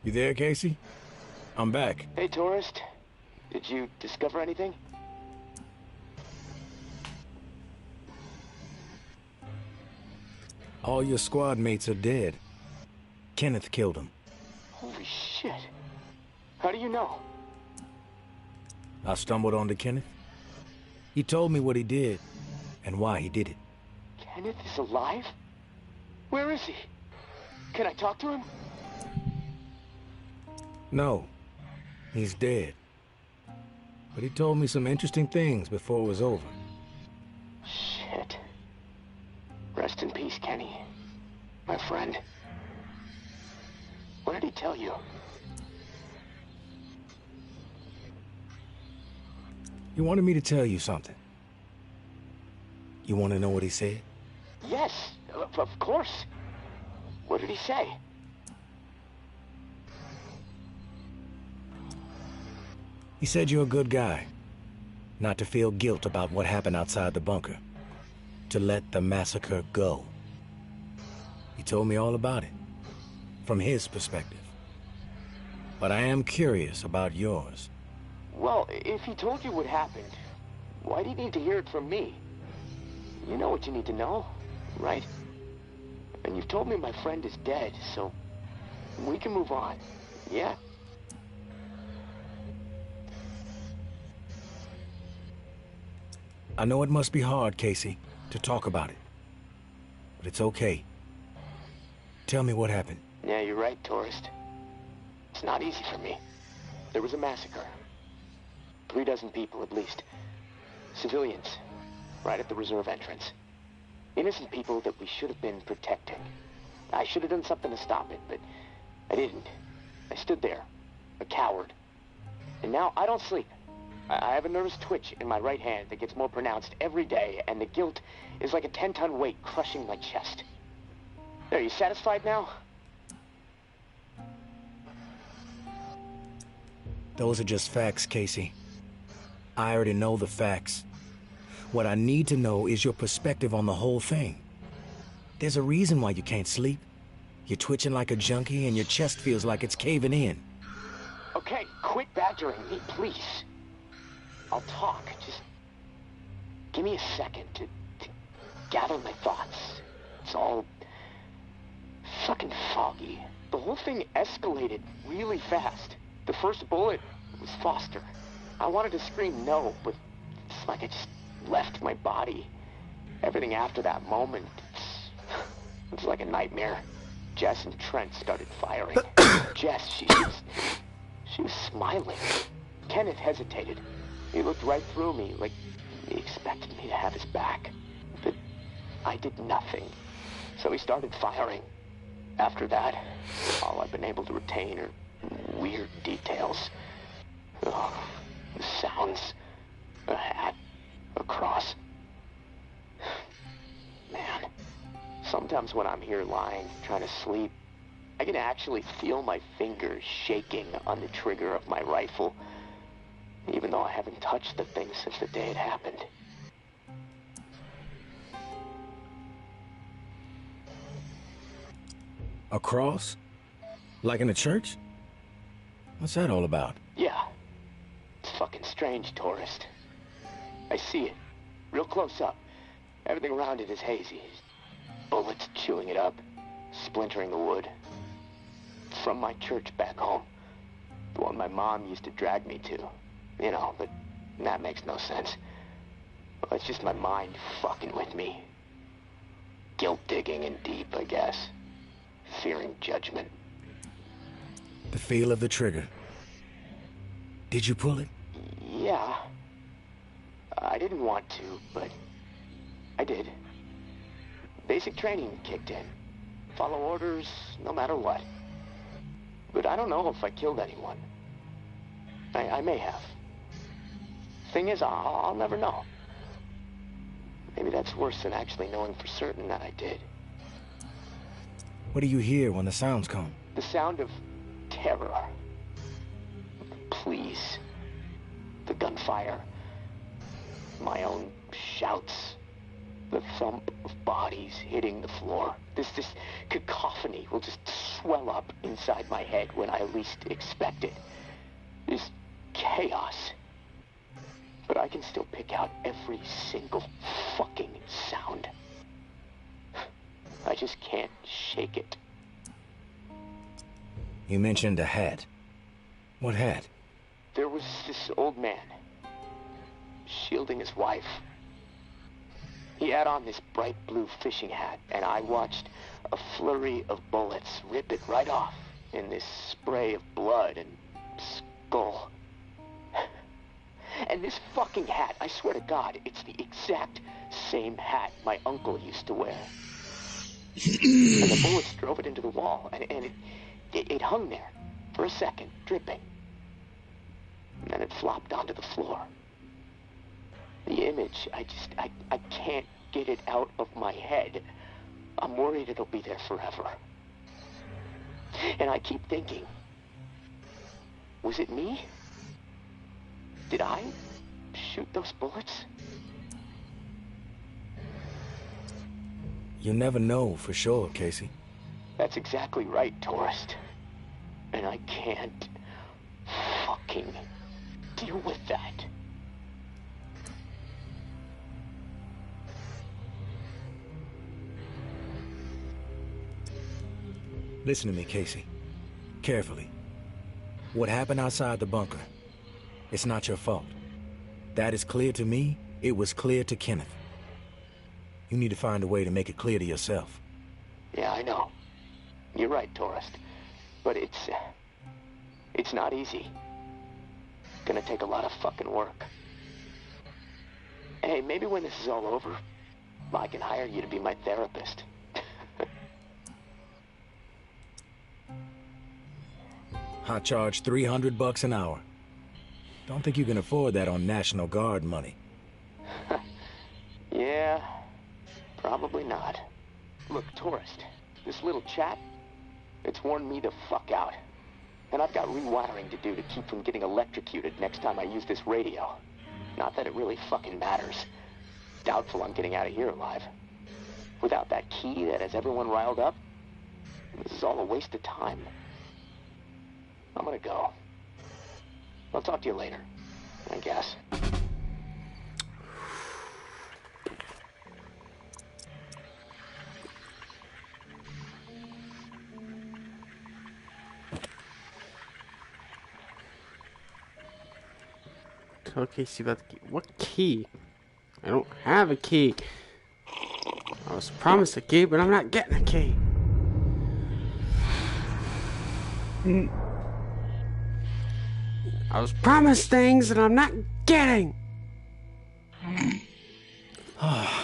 You there, Casey? I'm back. Hey, tourist. Did you discover anything? All your squad mates are dead. Kenneth killed them. Holy shit. How do you know? I stumbled onto Kenneth. He told me what he did and why he did it. Kenneth is alive? Where is he? Can I talk to him? No, he's dead. But he told me some interesting things before it was over. Shit. Rest in peace, Kenny. My friend. What did he tell you? He wanted me to tell you something. You want to know what he said? Yes, of course. What did he say? He said you're a good guy. Not to feel guilt about what happened outside the bunker. To let the massacre go. He told me all about it. From his perspective. But I am curious about yours. Well, if he told you what happened, why do you need to hear it from me? You know what you need to know, right? And you've told me my friend is dead, so we can move on, yeah? I know it must be hard, Casey, to talk about it. But it's okay. Tell me what happened. Yeah, you're right, tourist. It's not easy for me. There was a massacre. 36 people, at least. Civilians. Right at the reserve entrance. Innocent people that we should have been protecting. I should have done something to stop it, but I didn't. I stood there. A coward. And now I don't sleep. I have a nervous twitch in my right hand that gets more pronounced every day, and the guilt is like a 10-ton weight crushing my chest. Are you satisfied now? Those are just facts, Casey. I already know the facts. What I need to know is your perspective on the whole thing. There's a reason why you can't sleep. You're twitching like a junkie and your chest feels like it's caving in. Okay, quit badgering me, please. I'll talk. Just give me a second to gather my thoughts. It's all fucking foggy. The whole thing escalated really fast. The first bullet was Foster. I wanted to scream no, but it's like I just left my body. Everything after that moment, it's like a nightmare. Jess and Trent started firing. Jess, she was smiling. Kenneth hesitated. He looked right through me, like he expected me to have his back. But I did nothing. So he started firing. After that, all I've been able to retain are weird details. Oh, the sounds. A hat. A cross. Man. Sometimes when I'm here lying, trying to sleep, I can actually feel my fingers shaking on the trigger of my rifle, even though I haven't touched the thing since the day it happened. A cross? Like in a church? What's that all about? Yeah. It's fucking strange, tourist. I see it. Real close up. Everything around it is hazy. Bullets chewing it up. Splintering the wood. It's from my church back home. The one my mom used to drag me to. You know, but that makes no sense. Well, it's just my mind fucking with me. Guilt digging in deep, I guess. Fearing judgment. The feel of the trigger. Did you pull it? Yeah. I didn't want to, but I did. Basic training kicked in. Follow orders, no matter what. But I don't know if I killed anyone. I may have. Thing is, I'll never know. Maybe that's worse than actually knowing for certain that I did. What do you hear when the sounds come? The sound of terror. Please. The gunfire. My own shouts. The thump of bodies hitting the floor. This cacophony will just swell up in inside my head when I least expect it. This chaos. But I can still pick out every single fucking sound. I just can't shake it. You mentioned a hat. What hat? There was this old man, shielding his wife. He had on this bright blue fishing hat, and I watched a flurry of bullets rip it right off in this spray of blood and skull. And this fucking hat, I swear to God, it's the exact same hat my uncle used to wear. And the bullets drove it into the wall, and it hung there for a second, dripping. And then it flopped onto the floor. The image, I can't get it out of my head. I'm worried it'll be there forever. And I keep thinking, was it me? Did I shoot those bullets? You'll never know for sure, Casey. That's exactly right, tourist. And I can't fucking deal with that. Listen to me, Casey. Carefully. What happened outside the bunker? It's not your fault. That is clear to me. It was clear to Kenneth. You need to find a way to make it clear to yourself. Yeah, I know. You're right, tourist. But it's not easy. Gonna take a lot of fucking work. Hey, maybe when this is all over, I can hire you to be my therapist. I charge $300 an hour. Don't think you can afford that on National Guard money. Yeah, probably not. Look, tourist, this little chat, it's worn me the fuck out. And I've got rewiring to do to keep from getting electrocuted next time I use this radio. Not that it really fucking matters. Doubtful I'm getting out of here alive. Without that key that has everyone riled up, this is all a waste of time. I'm gonna go. I'll talk to you later, I guess. Tell Casey about the key. What key? I don't have a key. I was promised a key, but I'm not getting a key. I was promised things that I'm not getting.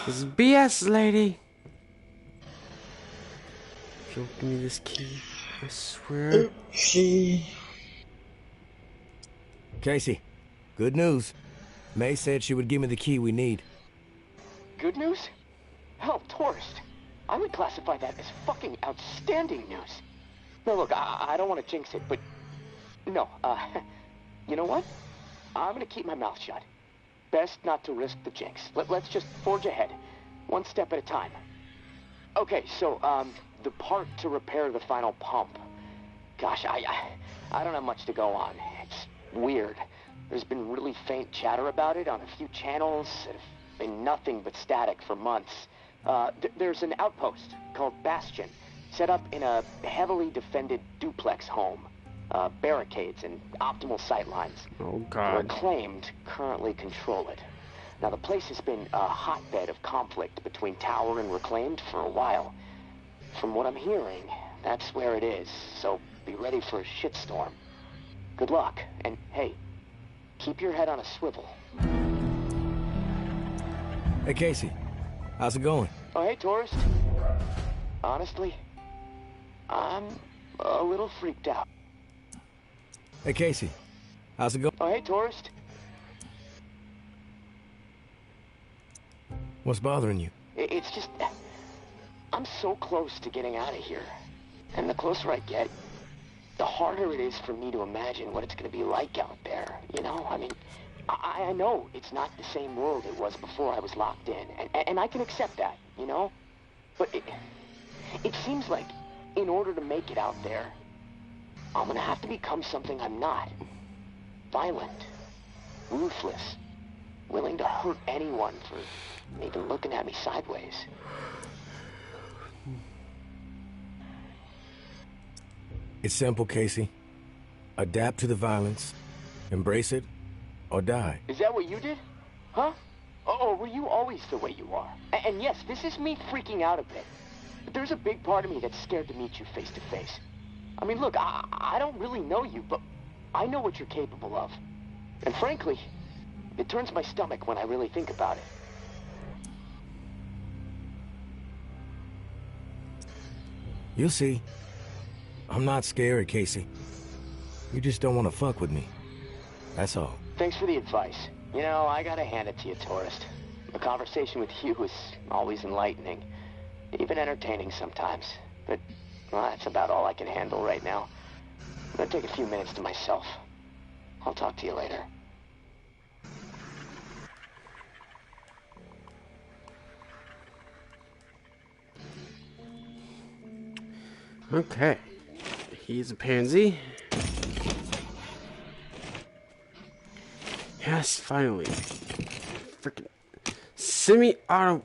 This is BS, lady. If you'll give me this key, I swear. Casey, good news. May said she would give me the key we need. Good news? Hell, tourist. I would classify that as fucking outstanding news. No, look, I don't want to jinx it, but... No, you know what? I'm gonna keep my mouth shut. Best not to risk the jinx. Let's just forge ahead. One step at a time. Okay, so, the part to repair the final pump. Gosh, I don't have much to go on. It's weird. There's been really faint chatter about it on a few channels that have been nothing but static for months. There's an outpost called Bastion, set up in a heavily defended duplex home. Barricades and optimal sightlines. Oh, God. Reclaimed currently control it. Now, the place has been a hotbed of conflict between Tower and Reclaimed for a while. From what I'm hearing, that's where it is, so be ready for a shitstorm. Good luck, and hey, keep your head on a swivel. Hey, Casey. How's it going? Oh, hey, tourist. Honestly, I'm a little freaked out. Hey, Casey. How's it going? Oh, hey, tourist. What's bothering you? It's just... I'm so close to getting out of here. And the closer I get, the harder it is for me to imagine what it's going to be like out there, you know? I mean, I know it's not the same world it was before I was locked in, and I can accept that, you know? But it seems like in order to make it out there, I'm gonna have to become something I'm not. Violent. Ruthless. Willing to hurt anyone for even looking at me sideways. It's simple, Casey. Adapt to the violence, embrace it, or die. Is that what you did? Huh? Or were you always the way you are? And yes, this is me freaking out a bit. But there's a big part of me that's scared to meet you face to face. I mean, look, I don't really know you, but I know what you're capable of. And frankly, it turns my stomach when I really think about it. You'll see. I'm not scary, Casey. You just don't want to fuck with me. That's all. Thanks for the advice. You know, I gotta hand it to you, tourist. A conversation with you is always enlightening. Even entertaining sometimes. But, well, that's about all I can handle right now. I'm gonna take a few minutes to myself. I'll talk to you later. Okay. He's a pansy. Yes, finally. Freaking semi-auto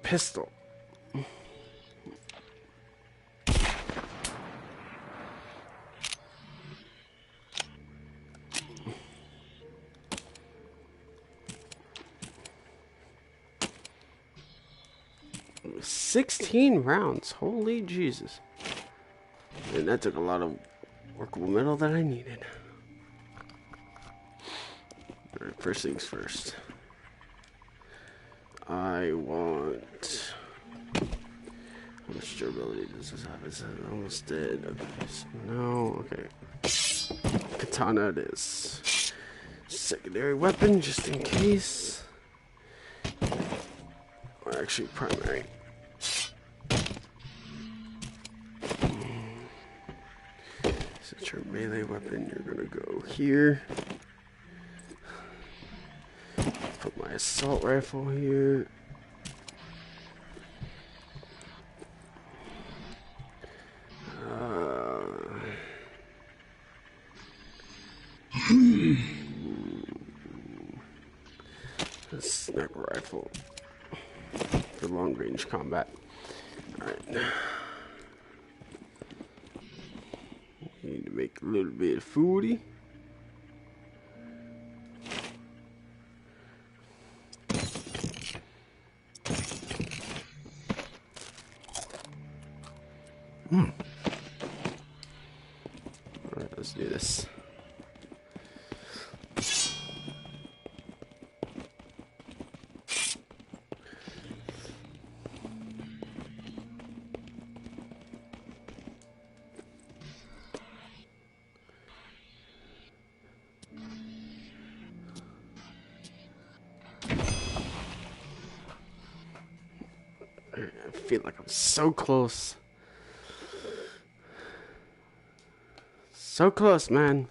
pistol. It was 16 rounds. Holy Jesus. And that took a lot of workable metal that I needed. Alright, first things first. I want... How much durability does this have? Is it almost dead? Okay, so no, okay. Katana it is. Secondary weapon, just in case. Or actually, primary. Since your melee weapon, you're gonna go here. Put my assault rifle here. A sniper rifle for long range combat. Alright. Need to make a little bit of foodie. Alright, let's do this. I feel like I'm so close. So close, man.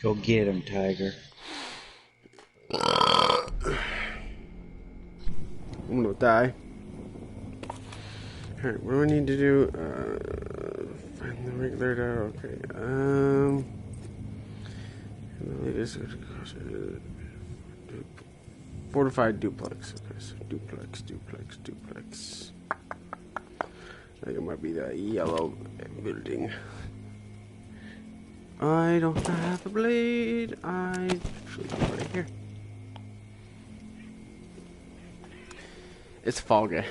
Go get him, Tiger. I'm gonna die. Alright, what do I need to do? Find the regular door. Okay. The latest fortified duplex. Okay, so duplex. I think it might be that yellow building. I don't have a blade. I should go right here. It's Fall Guy.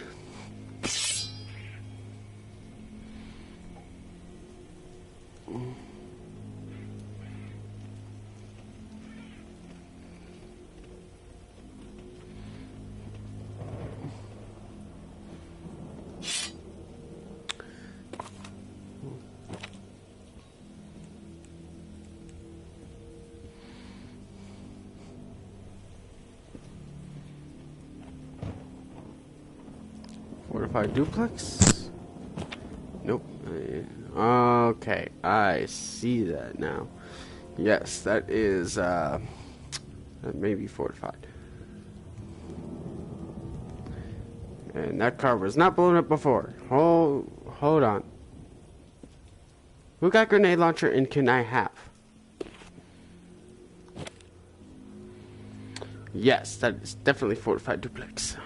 fortified duplex? Nope. Okay, I see that now. Yes, that is, that may be fortified. And that car was not blown up before. Hold on. Who got grenade launcher and can I have? Yes, that is definitely fortified duplex.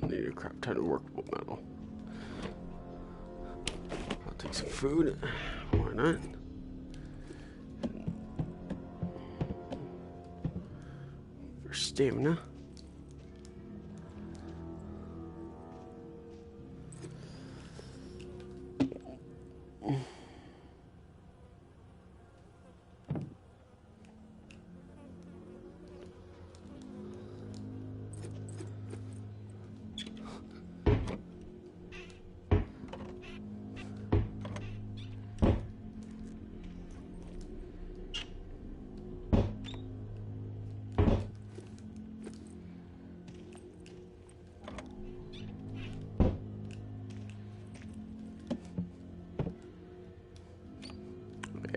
Need a crap ton of workable metal. I'll take some food. Why not? For stamina.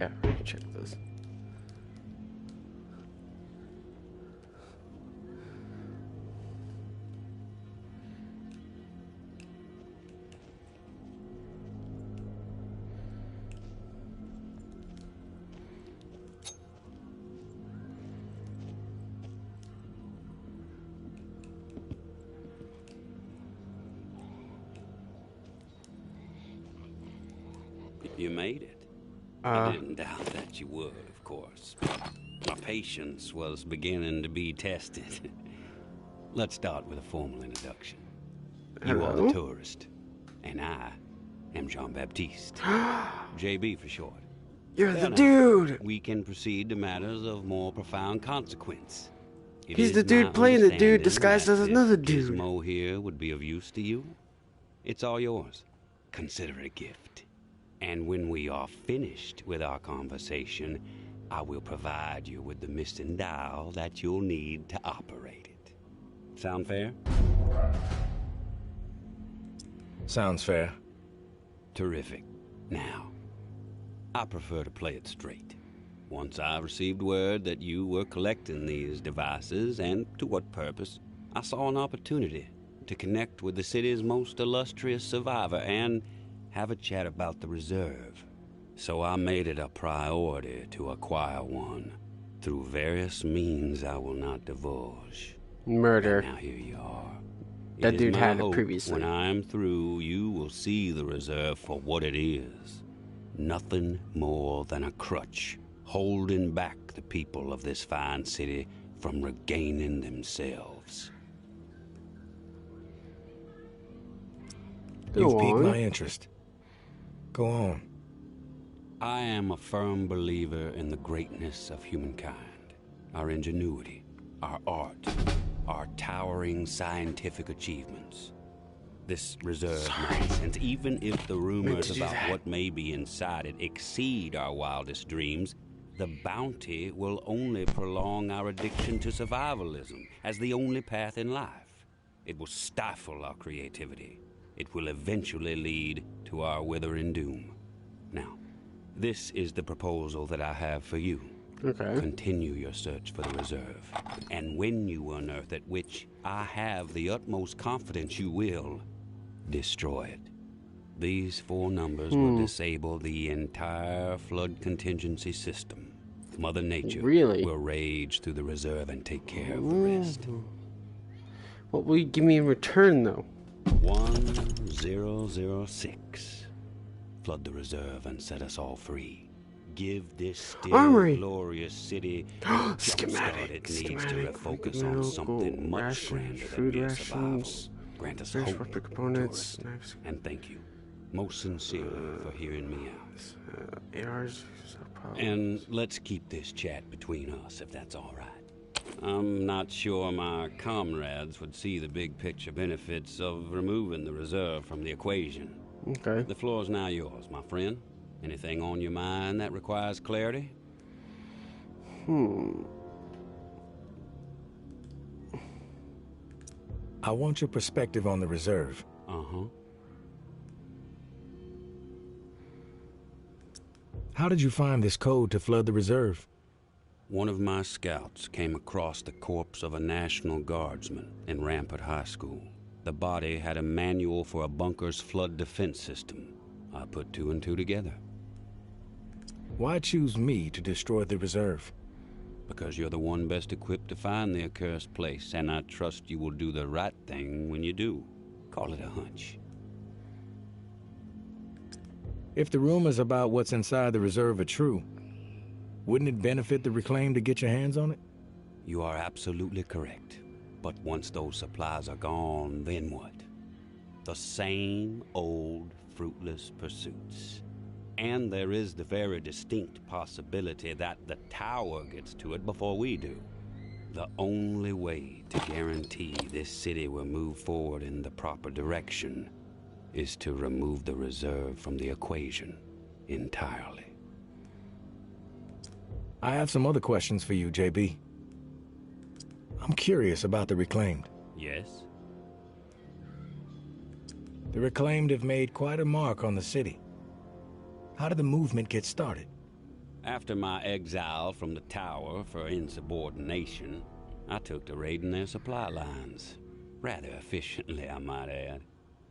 Yeah, check this. You made it. I didn't doubt that you would, of course. My patience was beginning to be tested. Let's start with a formal introduction. You are the tourist, and I am Jean-Baptiste. JB for short. You're the dude! We can proceed to matters of more profound consequence. He's the dude playing the dude disguised as another dude. Gizmo here would be of use to you. It's all yours. Consider it a gift. And when we are finished with our conversation, I will provide you with the missing dial that you'll need to operate it. Sound fair? Sounds fair. Terrific. Now, I prefer to play it straight. Once I received word that you were collecting these devices, and to what purpose, I saw an opportunity to connect with the city's most illustrious survivor and have a chat about the reserve. So I made it a priority to acquire one through various means I will not divulge. Murder. And now here you are. That dude had it previously. When I am through, you will see the reserve for what it is. Nothing more than a crutch, holding back the people of this fine city from regaining themselves. You've piqued my interest. Go on. I am a firm believer in the greatness of humankind, our ingenuity, our art, our towering scientific achievements. This reserve nonsense, even if the rumors about what may be inside it exceed our wildest dreams, the bounty will only prolong our addiction to survivalism as the only path in life. It will stifle our creativity. It will eventually lead to our withering doom. Now, this is the proposal that I have for you. Okay. Continue your search for the reserve. And when you unearth it, which I have the utmost confidence you will, destroy it. These 4 numbers will disable the entire flood contingency system. Mother Nature will rage through the reserve and take care of the rest. What will you give me in return, though? 1006. Flood the reserve and set us all free. Give this still glorious city the jumpstart it needs to refocus on something much grander than mere survival. Grant us hope, components, tourist, and thank you, most sincerely, for hearing me out. And let's keep this chat between us, if that's all right. I'm not sure my comrades would see the big picture benefits of removing the reserve from the equation. Okay. The floor's now yours, my friend. Anything on your mind that requires clarity? I want your perspective on the reserve. Uh-huh. How did you find this code to flood the reserve? One of my scouts came across the corpse of a National Guardsman in Rampart High School. The body had a manual for a bunker's flood defense system. I put 2 and 2 together. Why choose me to destroy the reserve? Because you're the one best equipped to find the accursed place, and I trust you will do the right thing when you do. Call it a hunch. If the rumors about what's inside the reserve are true, wouldn't it benefit the Reclaim to get your hands on it? You are absolutely correct. But once those supplies are gone, then what? The same old fruitless pursuits. And there is the very distinct possibility that the tower gets to it before we do. The only way to guarantee this city will move forward in the proper direction is to remove the reserve from the equation entirely. I have some other questions for you, JB. I'm curious about the Reclaimed. Yes? The Reclaimed have made quite a mark on the city. How did the movement get started? After my exile from the tower for insubordination, I took to raiding their supply lines. Rather efficiently, I might add.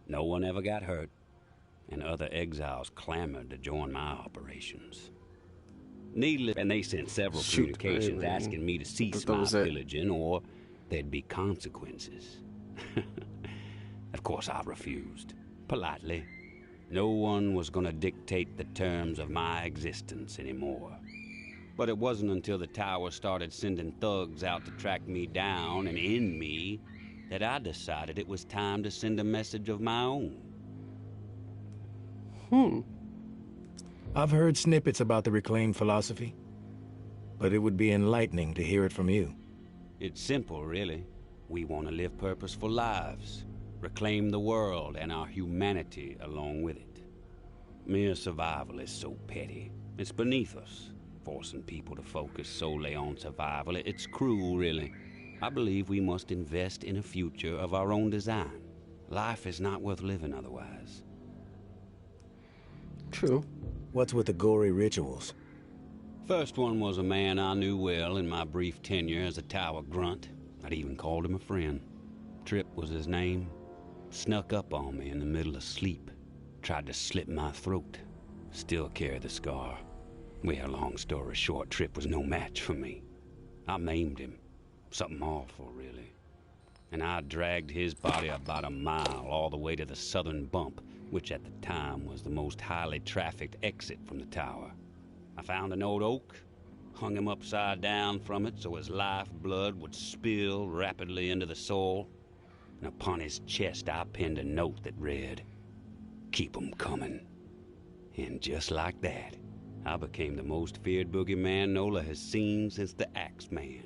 No one ever got hurt, and other exiles clamored to join my operations. Needless, and they sent several communications asking me to cease my pillaging or there'd be consequences. Of course, I refused, politely. No one was going to dictate the terms of my existence anymore. But it wasn't until the tower started sending thugs out to track me down and end me that I decided it was time to send a message of my own. I've heard snippets about the Reclaimed philosophy, but it would be enlightening to hear it from you. It's simple, really. We want to live purposeful lives, reclaim the world and our humanity along with it. Mere survival is so petty. It's beneath us, forcing people to focus solely on survival. It's cruel, really. I believe we must invest in a future of our own design. Life is not worth living otherwise. True. What's with the gory rituals? First one was a man I knew well in my brief tenure as a tower grunt. I'd even called him a friend. Trip was his name. Snuck up on me in the middle of sleep. Tried to slit my throat. Still carry the scar. Well, long story short, Trip was no match for me. I maimed him. Something awful, really. And I dragged his body about a mile all the way to the southern bump, which at the time was the most highly trafficked exit from the tower. I found an old oak, hung him upside down from it so his lifeblood would spill rapidly into the soil, and upon his chest I pinned a note that read, "Keep 'em coming." And just like that, I became the most feared boogeyman Nola has seen since the Axeman.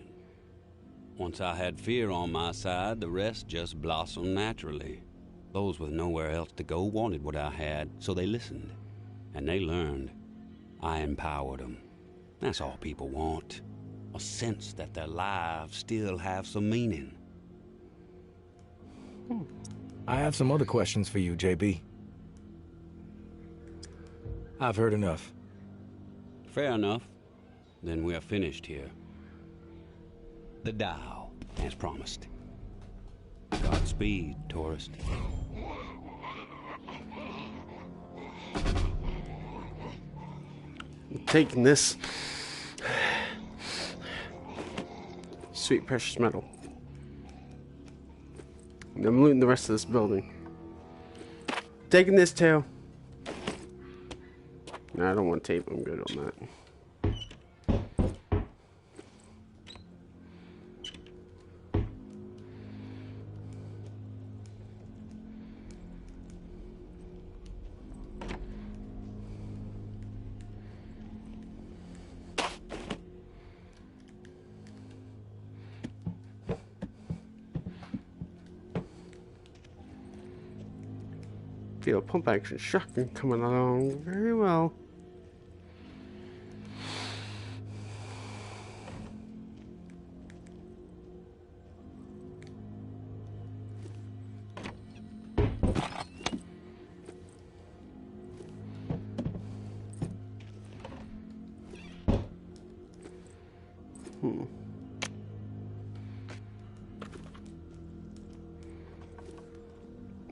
Once I had fear on my side, the rest just blossomed naturally. Those with nowhere else to go wanted what I had, so they listened. And they learned. I empowered them. That's all people want. A sense that their lives still have some meaning. I have some other questions for you, JB. I've heard enough. Fair enough. Then we are finished here. The dial, as promised. Godspeed, tourist. taking this sweet precious metal. And I'm looting the rest of this building. Taking this tail. No, I don't want tape. I'm good on that. Feel a pump action shotgun coming along very well.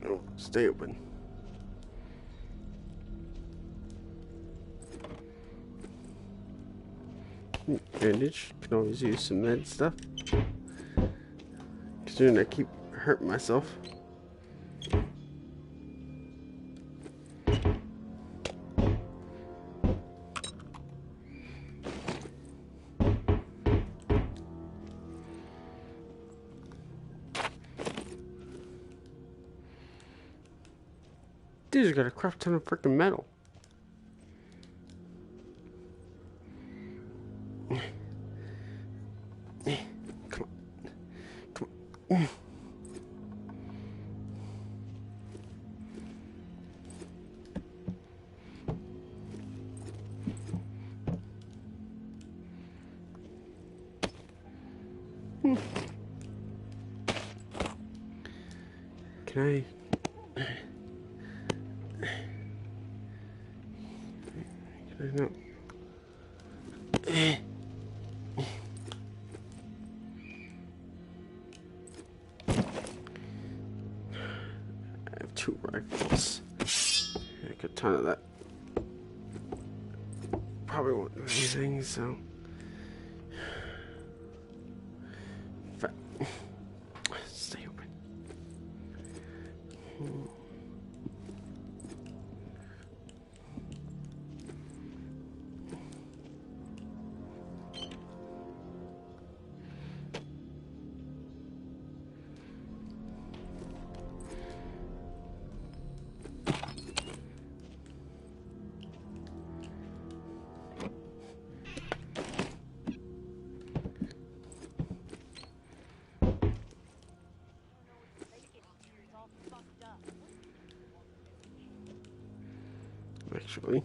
Oh, stay open. Bandage. Can always use some med stuff. Considering I keep hurting myself. Dude's got a crap ton of freaking metal. Come on. Come on. Can I? No. I have 2 rifles. Like a ton of that. Probably won't do anything, so. Stay open. Actually.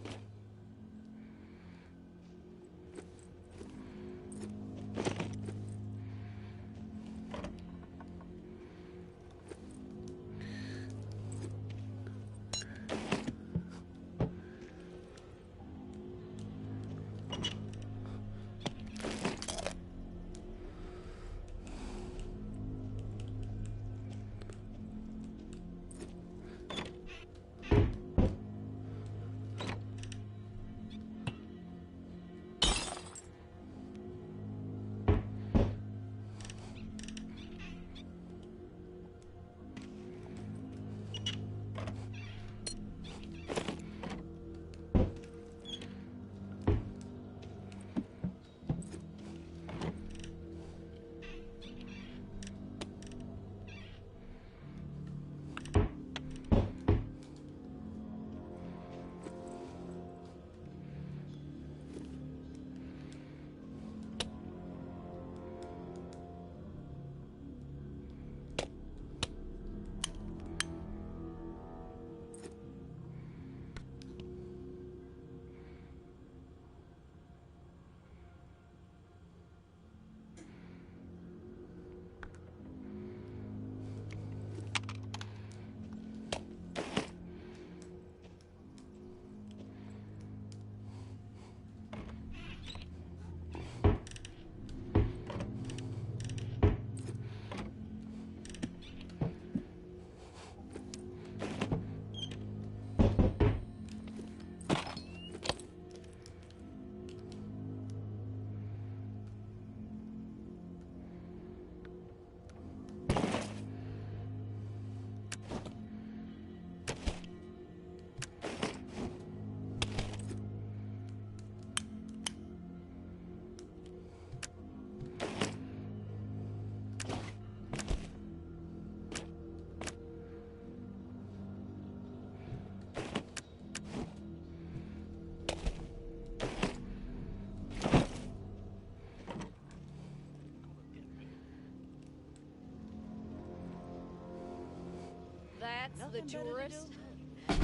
That's the tourist.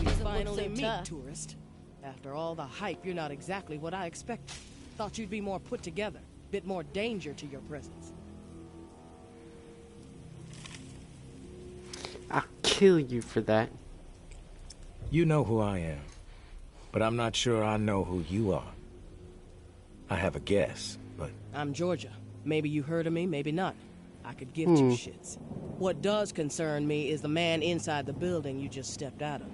You finally meet, tourist. After all the hype, you're not exactly what I expected. Thought you'd be more put together, bit more danger to your presence. I'll kill you for that. You know who I am, but I'm not sure I know who you are. I have a guess, but... I'm Georgia. Maybe you heard of me, maybe not. I could give two shits. What does concern me is the man inside the building you just stepped out of.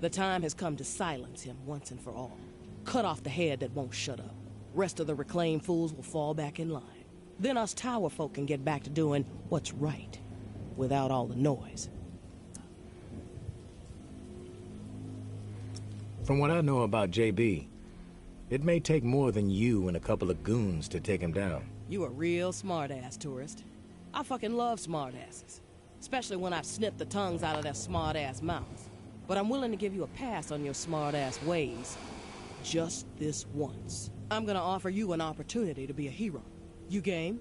The time has come to silence him once and for all. Cut off the head that won't shut up. Rest of the reclaimed fools will fall back in line. Then us tower folk can get back to doing what's right, without all the noise. From what I know about JB, it may take more than you and a couple of goons to take him down. You a real smart-ass, tourist. I fucking love smart-asses. Especially when I've snipped the tongues out of their smart-ass mouths. But I'm willing to give you a pass on your smart-ass ways. Just this once. I'm gonna offer you an opportunity to be a hero. You game?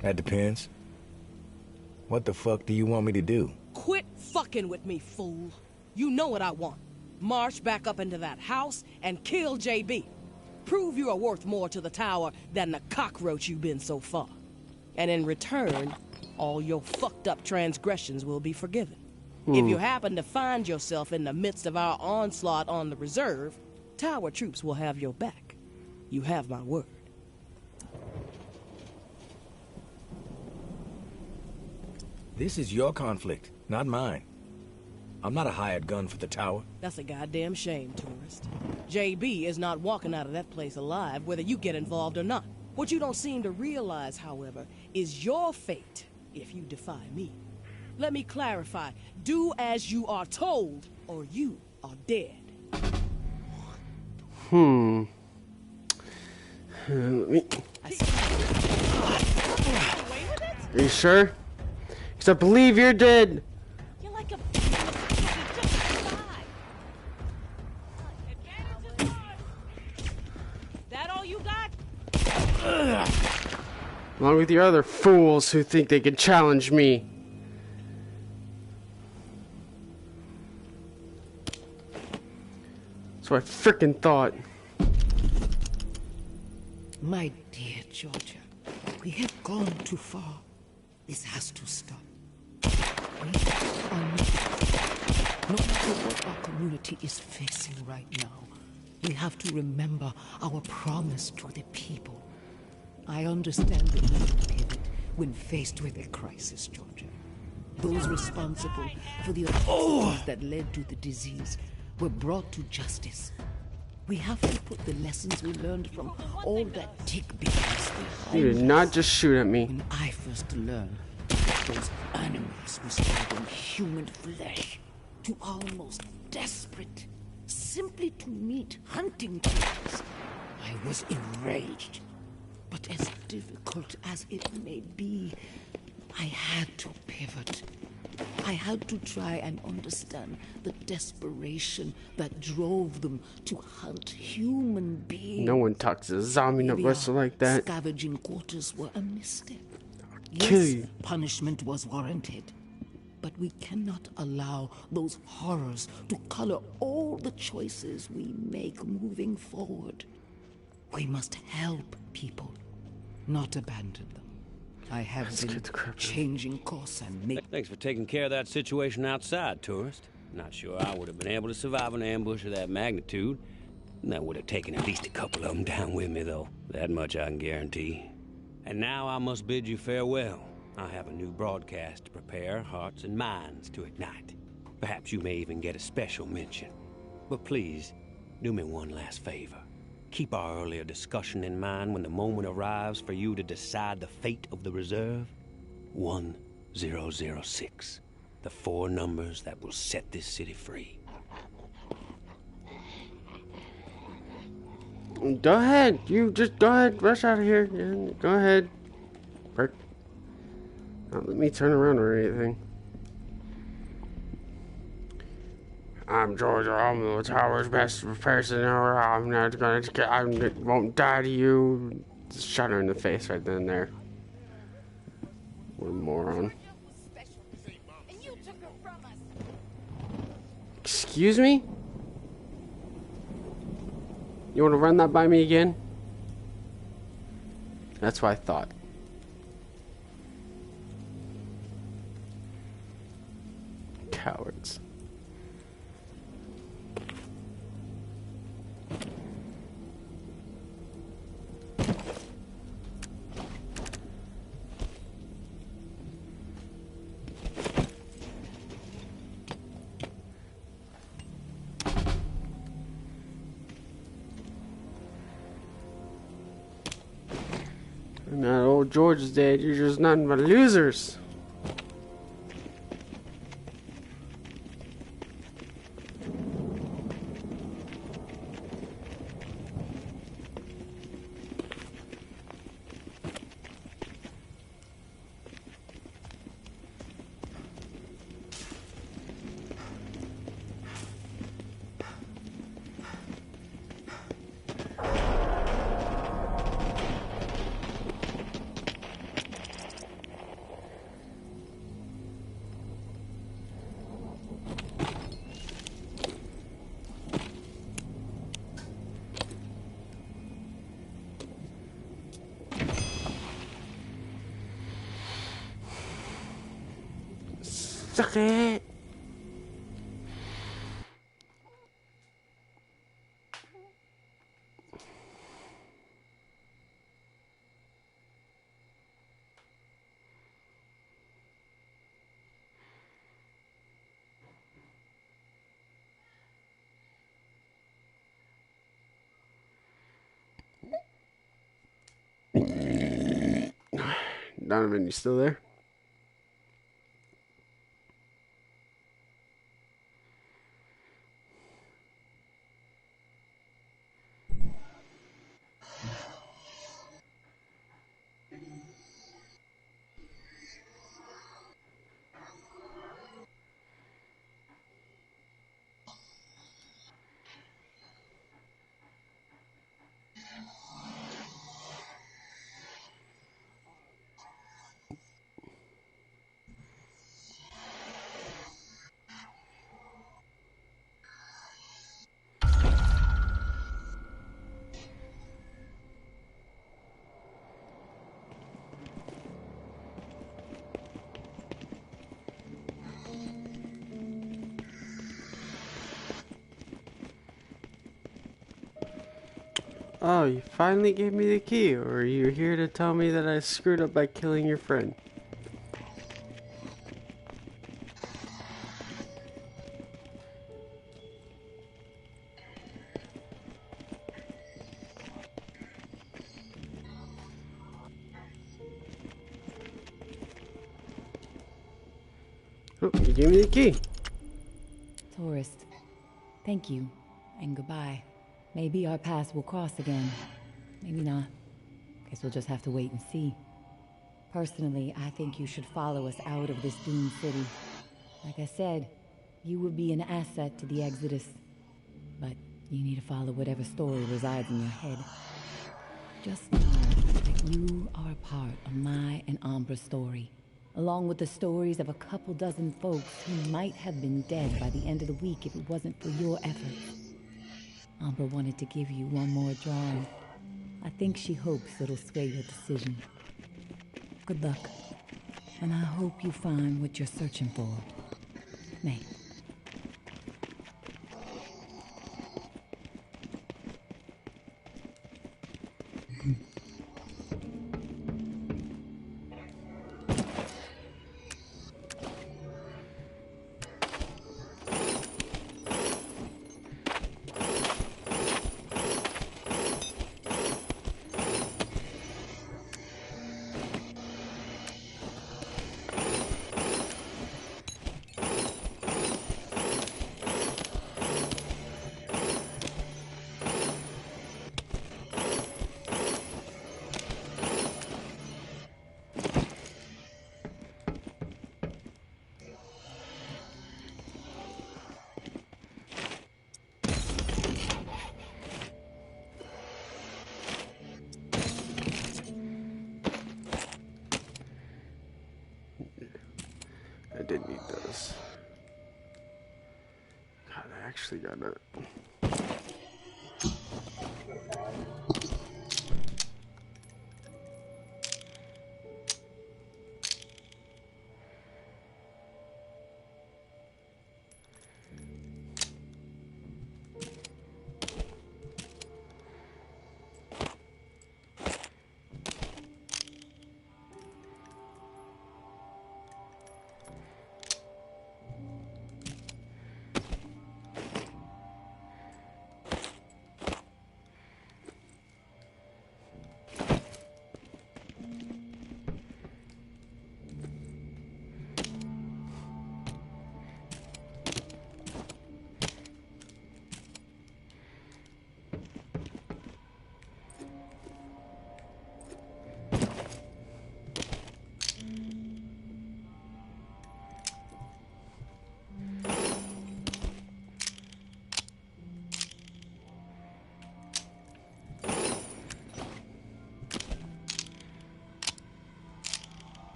That depends. What the fuck do you want me to do? Quit fucking with me, fool. You know what I want. March back up into that house and kill JB. Prove you are worth more to the tower than the cockroach you've been so far. And in return, all your fucked up transgressions will be forgiven. If you happen to find yourself in the midst of our onslaught on the reserve, tower troops will have your back. You have my word. This is your conflict, not mine. I'm not a hired gun for the tower. That's a goddamn shame, tourist. JB is not walking out of that place alive, whether you get involved or not. What you don't seem to realize, however, is your fate if you defy me. Let me clarify. Do as you are told, or you are dead. Let me... Are you sure? Because I believe you're dead. You're like a... That all you got? Along with your other fools who think they can challenge me. That's what I frickin' thought. My dear Georgia, we have gone too far. This has to stop. We are no matter what our community is facing right now, we have to remember our promise to the people. I understand the need to pivot when faced with a crisis, Georgia. Those responsible for the atrocities that led to the disease were brought to justice. We have to put the lessons we learned from all that tick behind. You did not just shoot at me. When I first learned that those animals were stealing human flesh to almost desperate, simply to meet hunting dogs, I was enraged. But as difficult as it may be, I had to pivot. I had to try and understand the desperation that drove them to hunt human beings. No one talks to zombie no wrestle like that. Scavenging quarters were a misstep. Kill Yes, you. punishment was warranted. But we cannot allow those horrors to color all the choices we make moving forward. We must help people, not abandon them. I have been changing course and making... Thanks for taking care of that situation outside, tourist. Not sure I would have been able to survive an ambush of that magnitude. That would have taken at least a couple of them down with me, though. That much I can guarantee. And now I must bid you farewell. I have a new broadcast to prepare hearts and minds to ignite. Perhaps you may even get a special mention. But please, do me one last favor. Keep our earlier discussion in mind when the moment arrives for you to decide the fate of the reserve. 1006. The 4 numbers that will set this city free. Go ahead. You just go ahead. Rush out of here. Yeah, go ahead. Perk. Not let me turn around or anything. I'm Georgia. I'm the tower's best person. I'm not gonna. I won't die to you. Just shot her in the face right then and there. What a moron. Excuse me? You want to run that by me again? That's what I thought. Cowards. Now old George is dead. You're just nothing but losers. Suck it. Donovan, you still there? Oh, you finally gave me the key, or are you here to tell me that I screwed up by killing your friend? Oh, you gave me the key. Tourist, thank you, and goodbye. Maybe our paths will cross again. Maybe not. Guess we'll just have to wait and see. Personally, I think you should follow us out of this doomed city. Like I said, you would be an asset to the Exodus. But you need to follow whatever story resides in your head. Just know that you are a part of my and Ambra's story, along with the stories of a couple dozen folks who might have been dead by the end of the week if it wasn't for your efforts. Ambra wanted to give you one more drawing. I think she hopes it'll sway your decision. Good luck, and I hope you find what you're searching for. May. I did need those. God, I actually got it.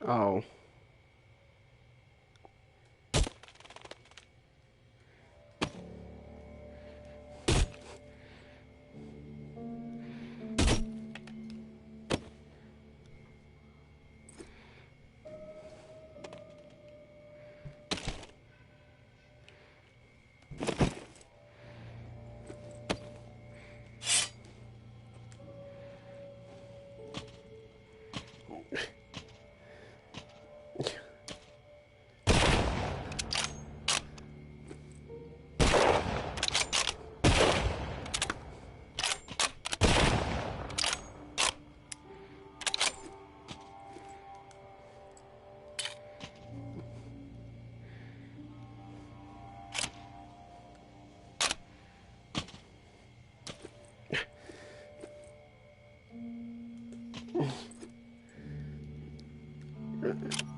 Oh.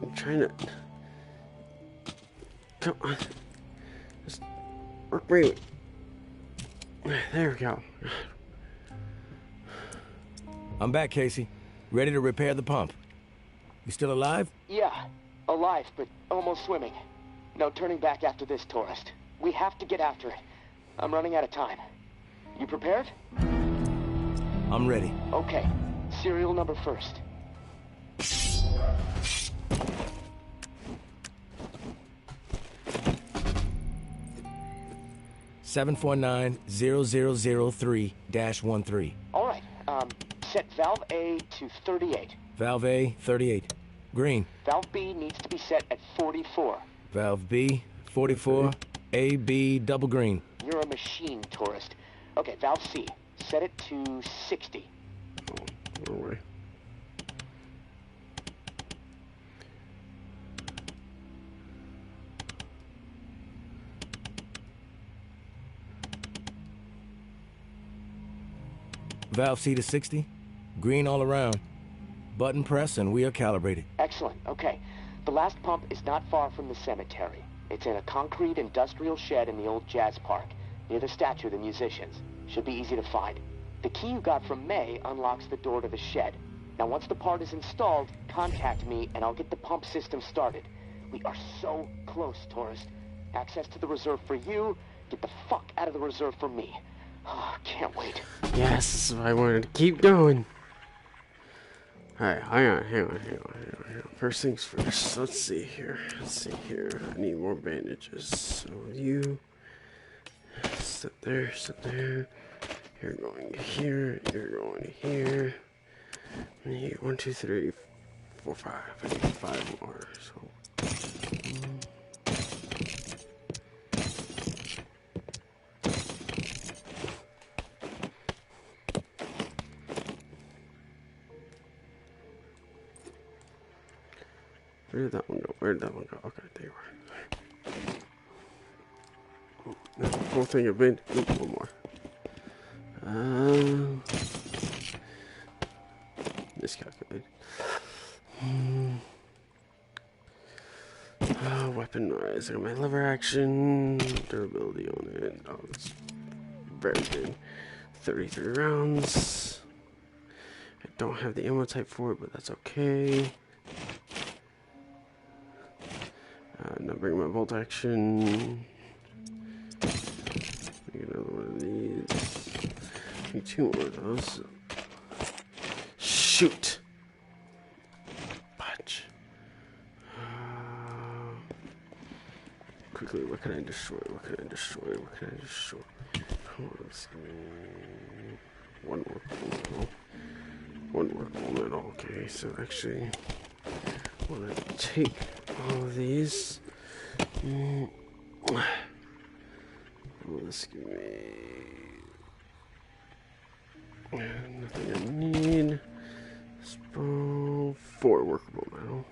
I'm trying to... Come on. Just work me. There we go. I'm back, Casey. Ready to repair the pump. You still alive? Yeah, alive, but almost swimming. No turning back after this, tourist. We have to get after it. I'm running out of time. You prepared? I'm ready. Okay. Serial number first. (749-0003-13). All right. Set valve A to 38. Valve A, 38. Green. Valve B needs to be set at 44. Valve B, 44. A, B, double green. You're a machine, tourist. Okay, valve C. Set it to 60. Oh, no way. Valve C to 60. Green all around. Button press and we are calibrated. Excellent. Okay. The last pump is not far from the cemetery. It's in a concrete industrial shed in the old jazz park, near the statue of the musicians. Should be easy to find. The key you got from May unlocks the door to the shed. Now, once the part is installed, contact me and I'll get the pump system started. We are so close, tourist. Access to the reserve for you. Get the fuck out of the reserve for me. Oh, can't wait. Yes, this is why I wanted to keep going. Alright, hang on. First things first. Let's see here. I need more bandages. So you sit there. You're going here. You're going here. I need 1, 2, 3, 4, 5. I need 5 more. So. Where did that one go? Okay, there you were. The whole thing of been. One more. Miscalculated. Weapon noise. I got my lever action. Durability on it. Oh, it's very good. 33 rounds. I don't have the ammo type for it, but that's okay. Not bring my bolt action. Make another one of these. Need 2 more of those. Shoot! Punch. Quickly, what can I destroy? Come on, let's see. One more metal. Okay, so actually, I want to take all of these. Let's give me nothing I need. Spawn 4 workable metal.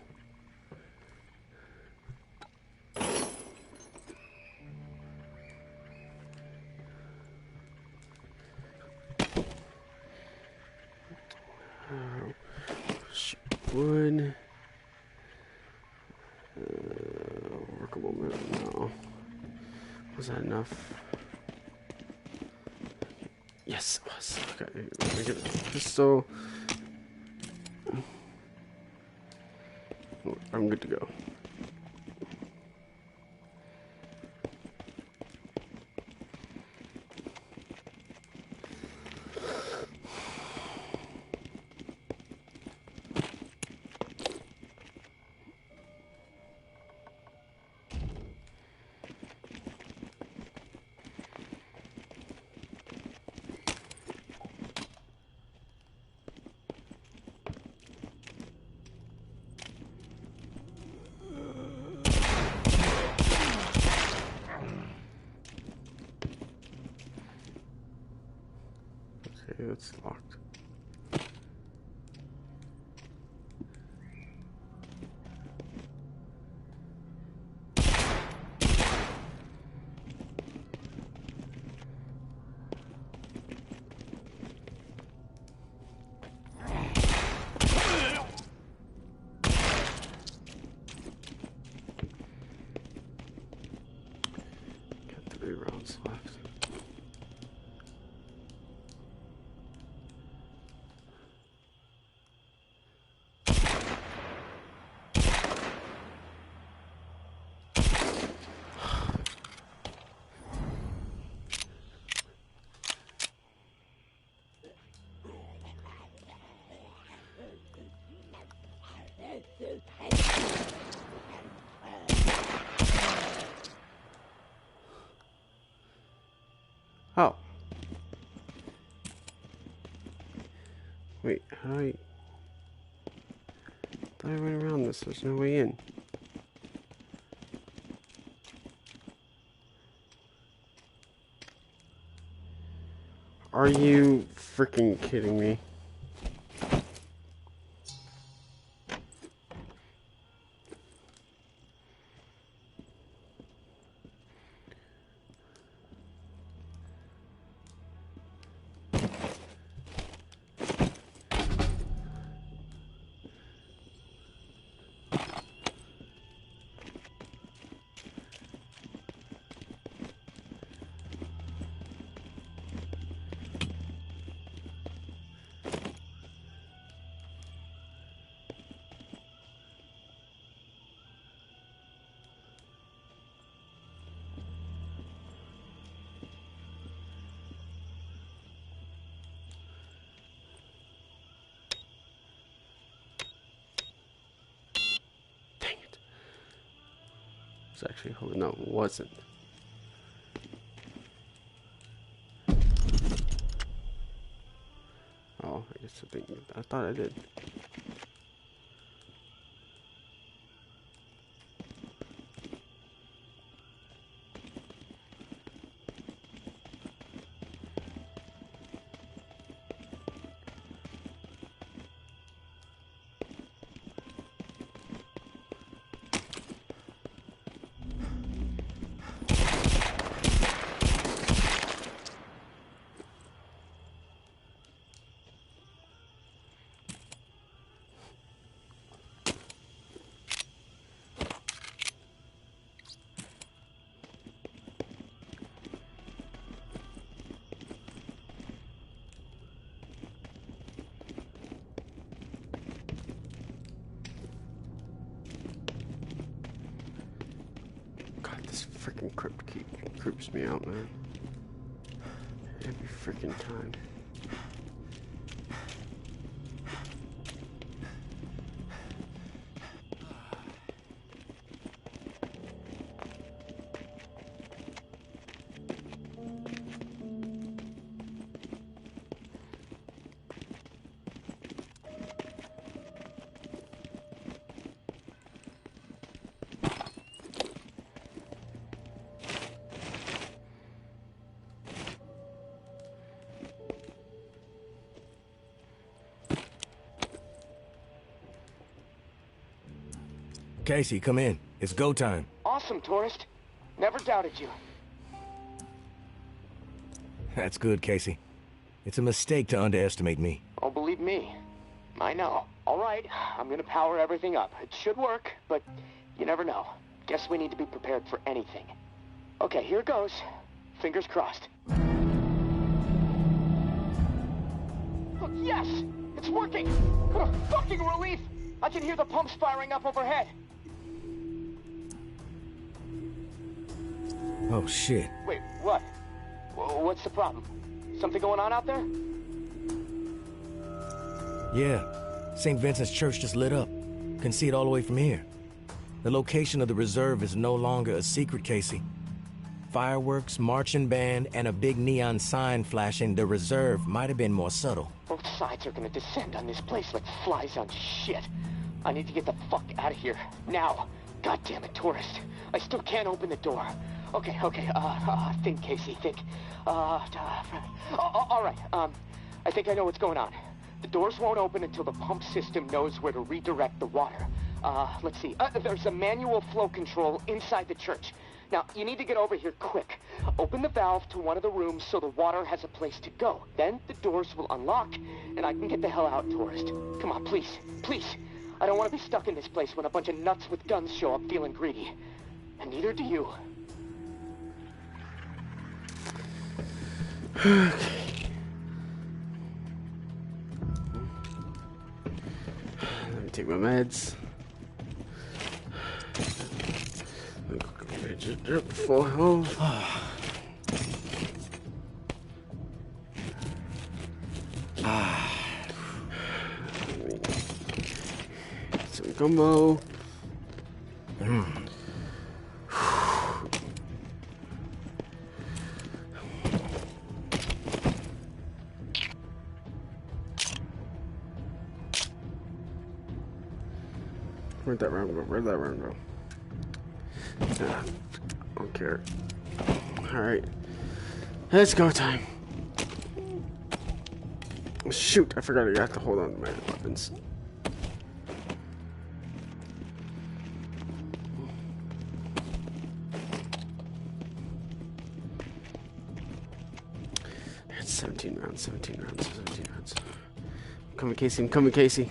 Wood. Workable metal. No. Was that enough? Yes, it was. Okay, make it a pistol. I'm good to go. Okay, it's locked. Got 3 rounds left. Oh. Wait, how do I... thought I went around this, there's no way in. Are you freaking kidding me? actually holding. No, it wasn't. Oh, I guess I thought I did. This freaking crypt creeps me out, man. Every freaking time. Casey, come in. It's go time. Awesome, tourist. Never doubted you. That's good, Casey. It's a mistake to underestimate me. Oh, believe me. I know. All right, I'm gonna power everything up. It should work, but you never know. Guess we need to be prepared for anything. Okay, here it goes. Fingers crossed. Oh, yes! It's working! What a fucking relief! I can hear the pumps firing up overhead. Oh, shit. Wait, what? What's the problem? Something going on out there? Yeah. St. Vincent's Church just lit up. Can see it all the way from here. The location of the reserve is no longer a secret, Casey. Fireworks, marching band, and a big neon sign flashing the reserve might have been more subtle. Both sides are gonna descend on this place like flies on shit. I need to get the fuck out of here. Now. God damn it, tourist. I still can't open the door. Okay, think, Casey, think. All right, I think I know what's going on. The doors won't open until the pump system knows where to redirect the water. Let's see. There's a manual flow control inside the church. Now, you need to get over here quick. Open the valve to one of the rooms so the water has a place to go. Then the doors will unlock, and I can get the hell out, tourist. Come on, please, please. I don't want to be stuck in this place when a bunch of nuts with guns show up feeling greedy. And neither do you. Okay. Let me take my meds. Just full health. Some gumbo. Where'd that round go? Where'd that round go? I don't care. Alright. Let's go time. Shoot, I forgot I have to hold on to my weapons. It's 17 rounds, 17 rounds, 17 rounds. I'm coming, Casey, I'm coming, Casey.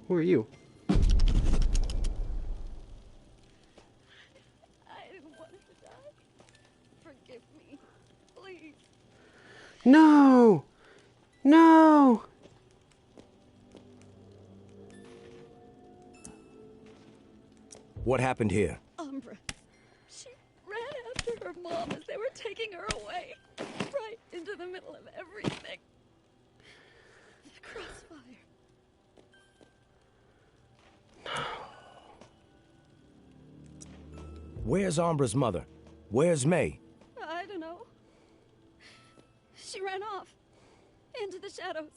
Who are you? I didn't want to die. Forgive me. Please. No! No! What happened here? Umbra. She ran after her mom as they were taking her away. Right into the middle of everything. The crossfire. Where's Umbra's mother? Where's May? I don't know. She ran off. Into the shadows.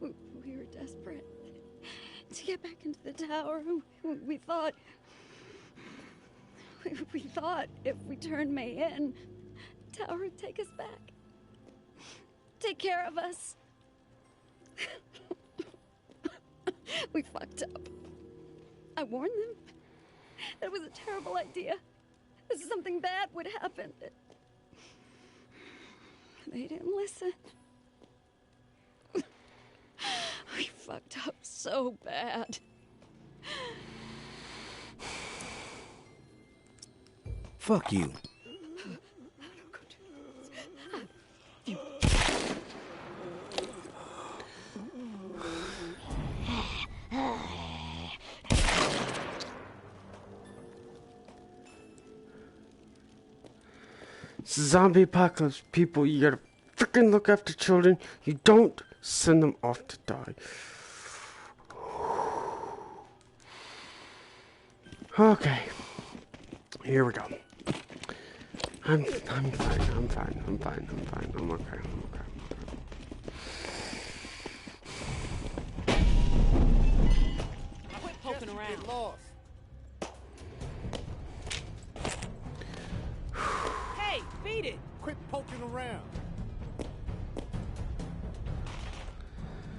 We were desperate to get back into the tower. We thought... We thought if we turned May in, the tower would take us back. Take care of us. We fucked up. I warned them. It was a terrible idea. Something bad would happen. They didn't listen. We fucked up so bad. Fuck you. Zombie apocalypse, people. You gotta freaking look after children. You don't send them off to die. Okay. Here we go. I'm fine. I'm okay. Quit poking around. Hey, beat it! Quit poking around.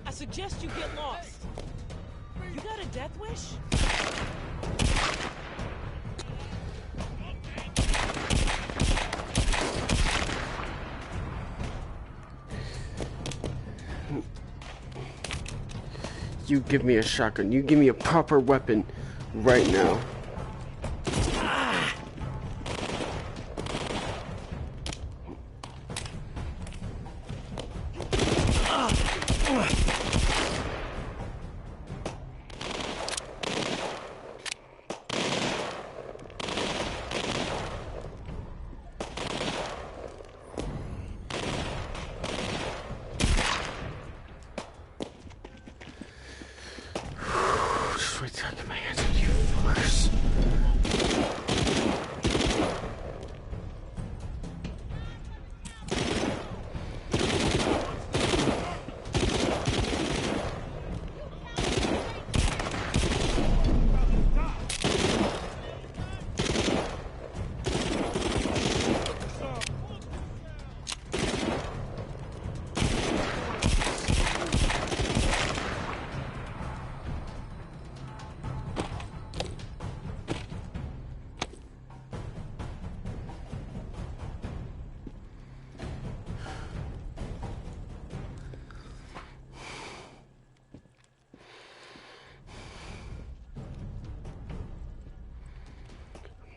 I suggest you get lost. You got a death wish? You give me a shotgun. You give me a proper weapon right now.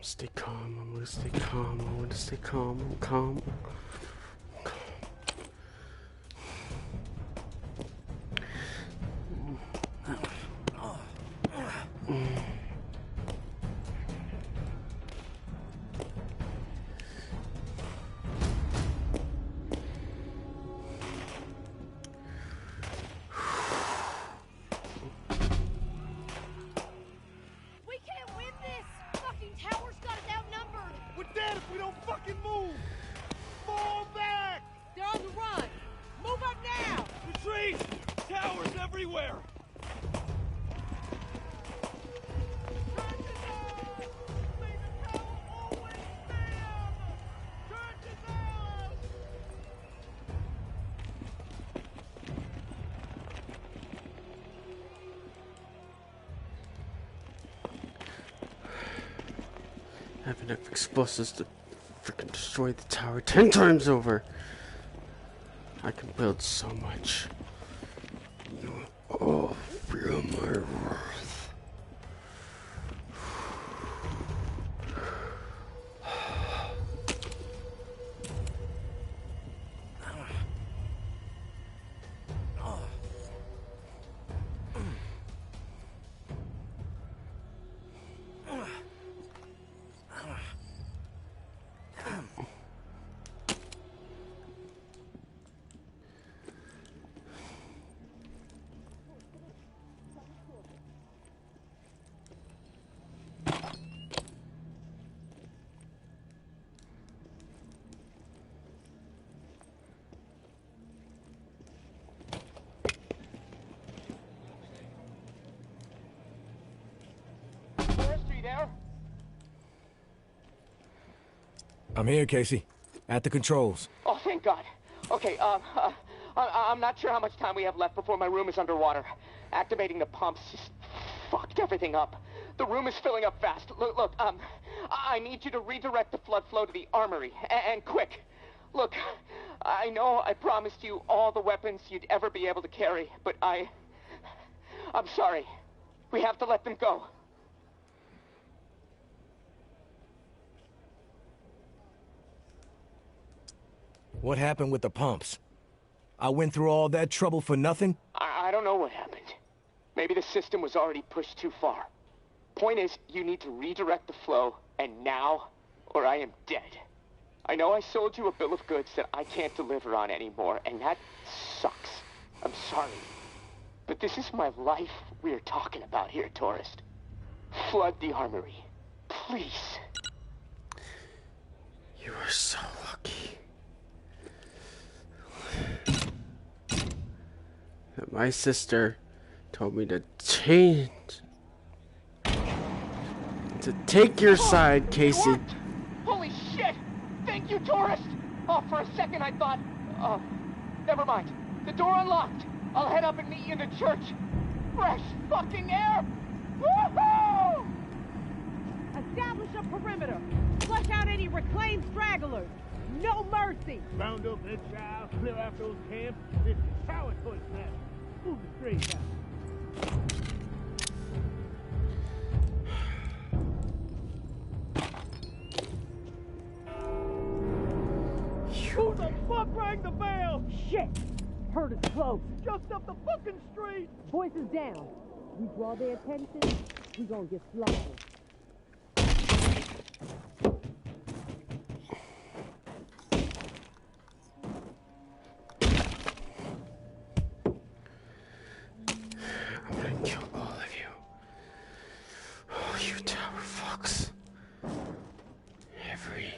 Stay calm. I'm gonna stay calm. I'm gonna stay calm. I'm calm. I have enough explosives to freaking destroy the tower 10 times over. I can build so much. Oh, feel my wrath. there? I'm here, Casey. At the controls. Oh, thank God. Okay, I'm not sure how much time we have left before my room is underwater. Activating the pumps just fucked everything up. The room is filling up fast. Look, I need you to redirect the flood flow to the armory, and quick. Look, I know I promised you all the weapons you'd ever be able to carry, but I'm sorry. We have to let them go. What happened with the pumps? I went through all that trouble for nothing? I don't know what happened. Maybe the system was already pushed too far. Point is, you need to redirect the flow, and now, or I am dead. I know I sold you a bill of goods that I can't deliver on anymore, and that sucks. I'm sorry. But this is my life we're talking about here, tourist. Flood the armory. Please. You are so lucky. That my sister told me to change. To take your side, Casey. Holy shit! Thank you, tourist! Oh, for a second I thought... Oh, never mind. The door unlocked. I'll head up and meet you in the church. Fresh fucking air! Woohoo! Establish a perimeter. Flush out any reclaimed stragglers. No mercy. Round up that child, clear out those camps. This is power choice now. Move the straight out. Who the fuck rang the bell? Shit! Heard it close. Just up the fucking street. Voices down. We draw their attention, we gonna get slaughtered. I'm gonna kill all of you. All you tower fucks. Every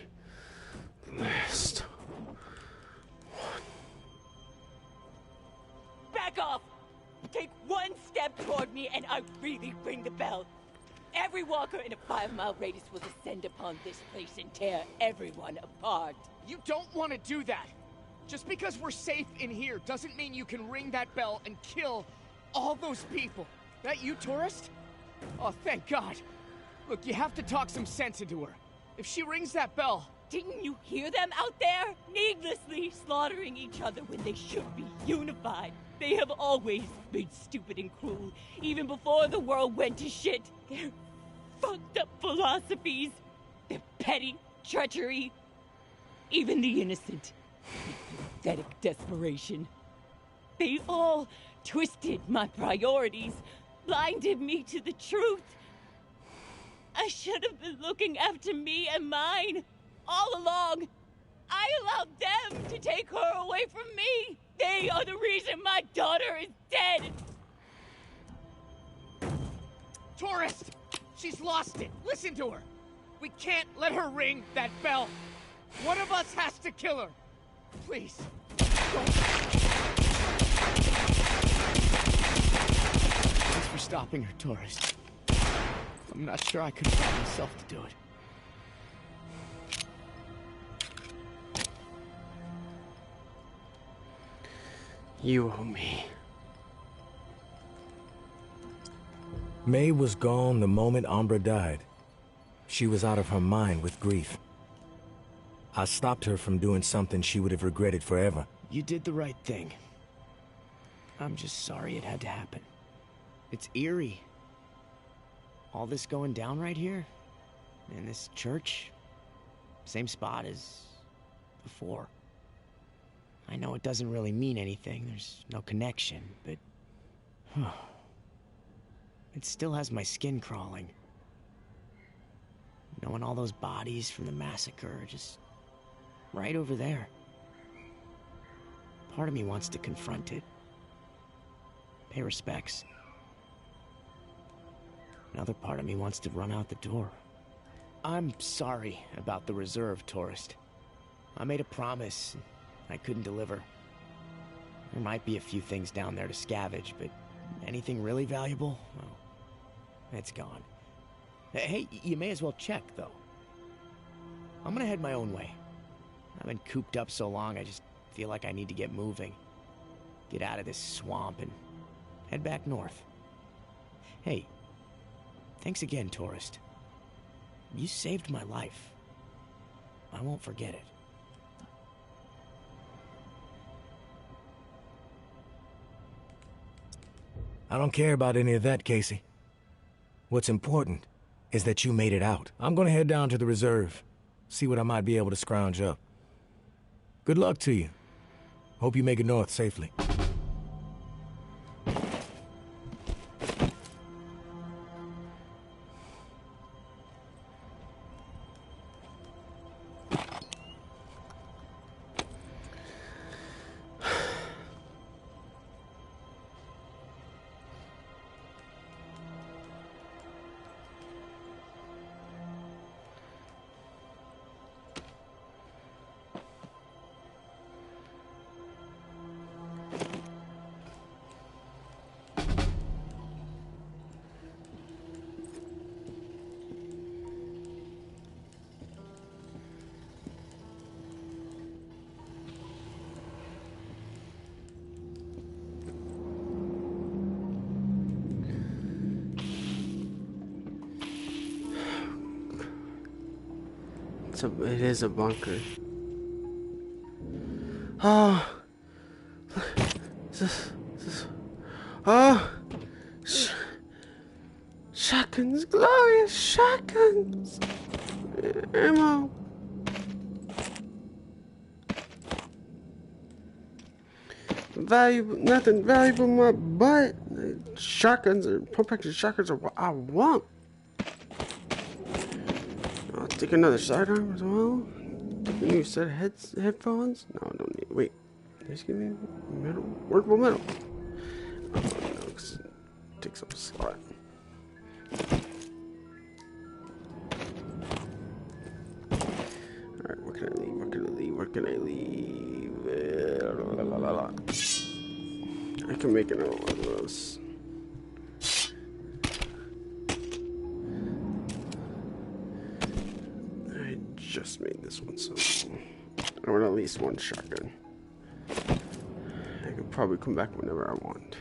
last one. Back off! Take one step toward me and I really ring the bell. Every walker in a 5-mile radius will descend upon this place and tear everyone apart. You don't want to do that. Just because we're safe in here doesn't mean you can ring that bell and kill all those people. That you, tourist? Oh, thank God. Look, you have to talk some sense into her. If she rings that bell... Didn't you hear them out there? Needlessly slaughtering each other when they should be unified. They have always been stupid and cruel, even before the world went to shit. Their fucked up philosophies, their petty treachery, even the innocent, pathetic desperation. They all twisted my priorities, blinded me to the truth. I should have been looking after me and mine all along. I allowed them to take her away from me. They are the reason my daughter is dead. Tourist! She's lost it. Listen to her. We can't let her ring that bell. One of us has to kill her. Please. Don't. Thanks for stopping her, tourist. I'm not sure I could bring myself to do it. You owe me. May was gone the moment Umbra died. She was out of her mind with grief. I stopped her from doing something she would have regretted forever. You did the right thing. I'm just sorry it had to happen. It's eerie. All this going down right here, in this church, same spot as before. I know it doesn't really mean anything, there's no connection, but... it still has my skin crawling. Knowing all those bodies from the massacre are just right over there. Part of me wants to confront it. Pay respects. Another part of me wants to run out the door. I'm sorry about the reserve, tourist. I made a promise. I couldn't deliver. There might be a few things down there to scavenge, but anything really valuable? Well, it's gone. Hey, you may as well check, though. I'm gonna head my own way. I've been cooped up so long, I just feel like I need to get moving. Get out of this swamp and head back north. Hey, thanks again, tourist. You saved my life. I won't forget it. I don't care about any of that, Casey. What's important is that you made it out. I'm gonna head down to the reserve, see what I might be able to scrounge up. Good luck to you. Hope you make it north safely. It is a bunker. Oh, shotguns, glorious shotguns. Ammo. Valuable, nothing valuable in my butt. Shotguns or pump action shotguns are what I want. I'll take another sidearm as well. Take a new set of headphones. No, I don't need. Wait, just give me metal, workable metal. Oh, no, 'cause it takes up a slot. Alright, where can I leave? Where can I leave? Where can I leave? I can make another one of those. I just made this one, so I want at least one shotgun. I could probably come back whenever I want.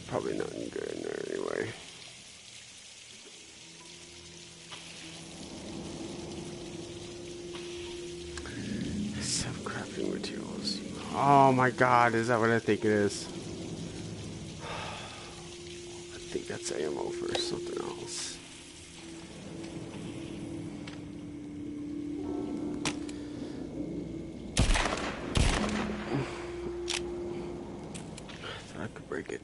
Probably nothing good in there anyway. Self-crafting materials. Oh my god, is that what I think it is? I think that's ammo for something else. I thought I could break it.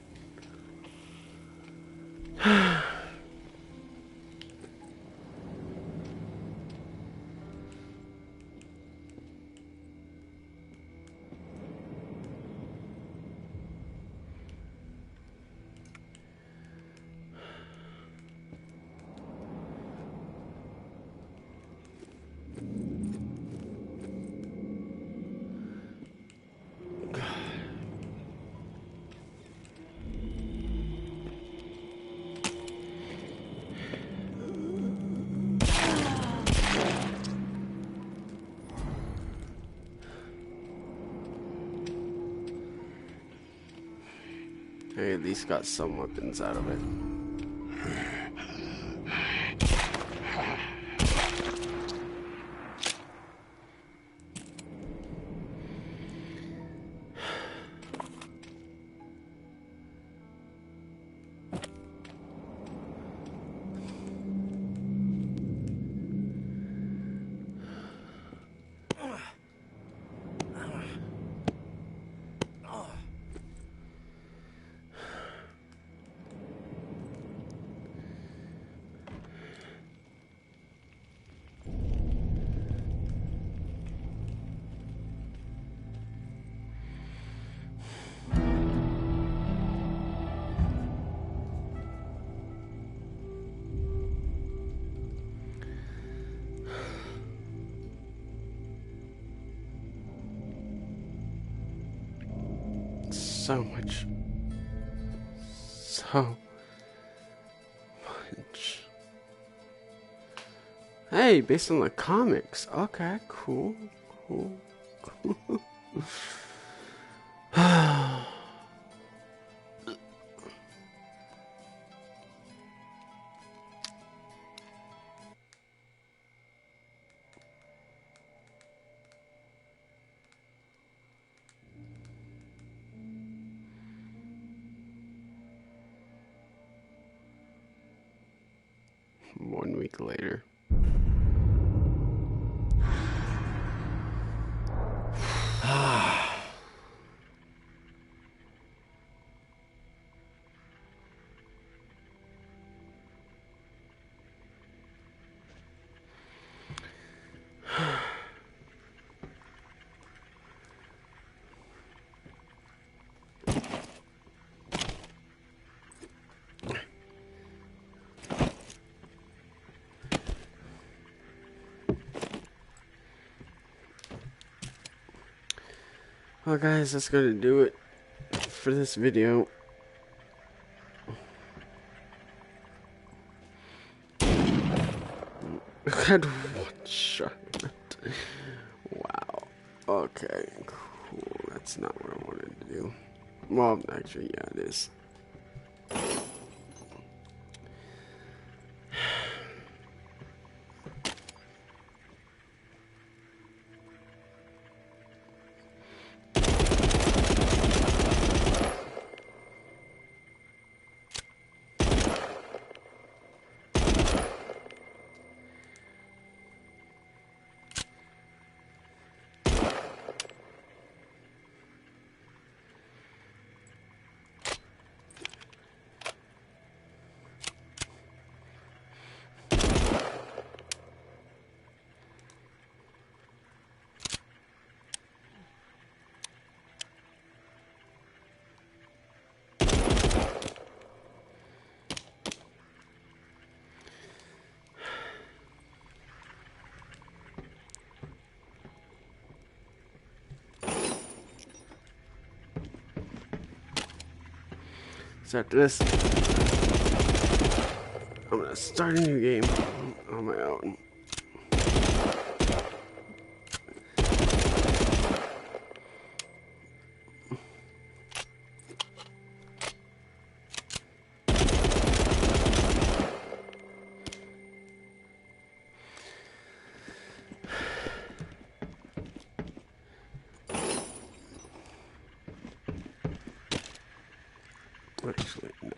I at least got some weapons out of it. So much. Hey, based on the comics. Okay, cool. One week later. Well, guys, that's gonna do it for this video. I had one shot. Wow. Okay, cool. That's not what I wanted to do. Well, actually, yeah, it is. So after this, I'm gonna start a new game on my own. Actually, no.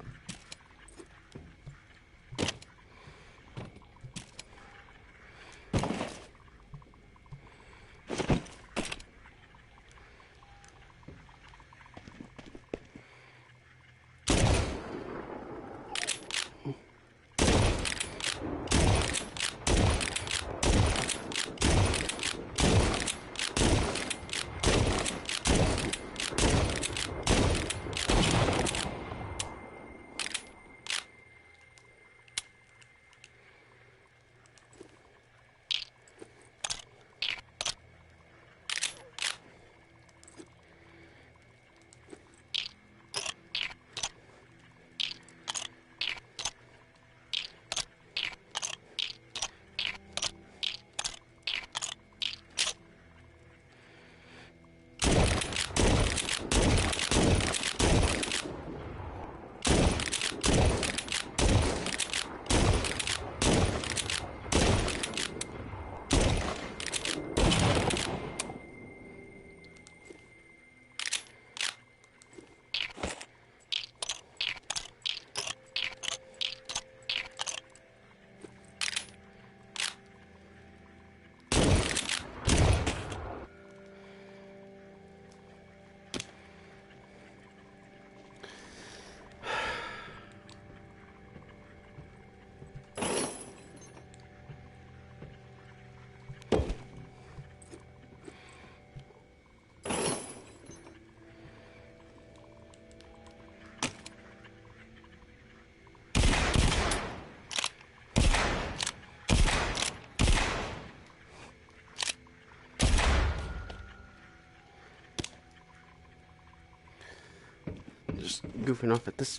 just goofing off at this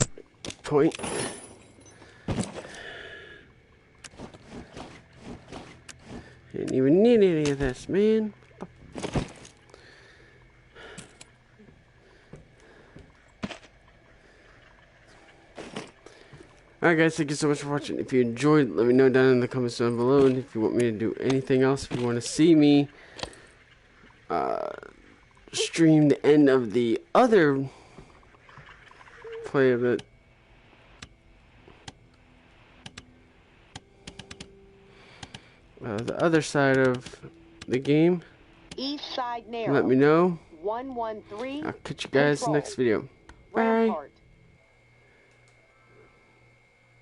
point. Didn't even need any of this, man. Alright guys, thank you so much for watching. If you enjoyed, let me know down in the comments down below. And if you want me to do anything else, if you want to see me stream the end of the other play of it, the other side of the game, East side narrow. let me know. 113. I'll catch you guys in the next video. Bye.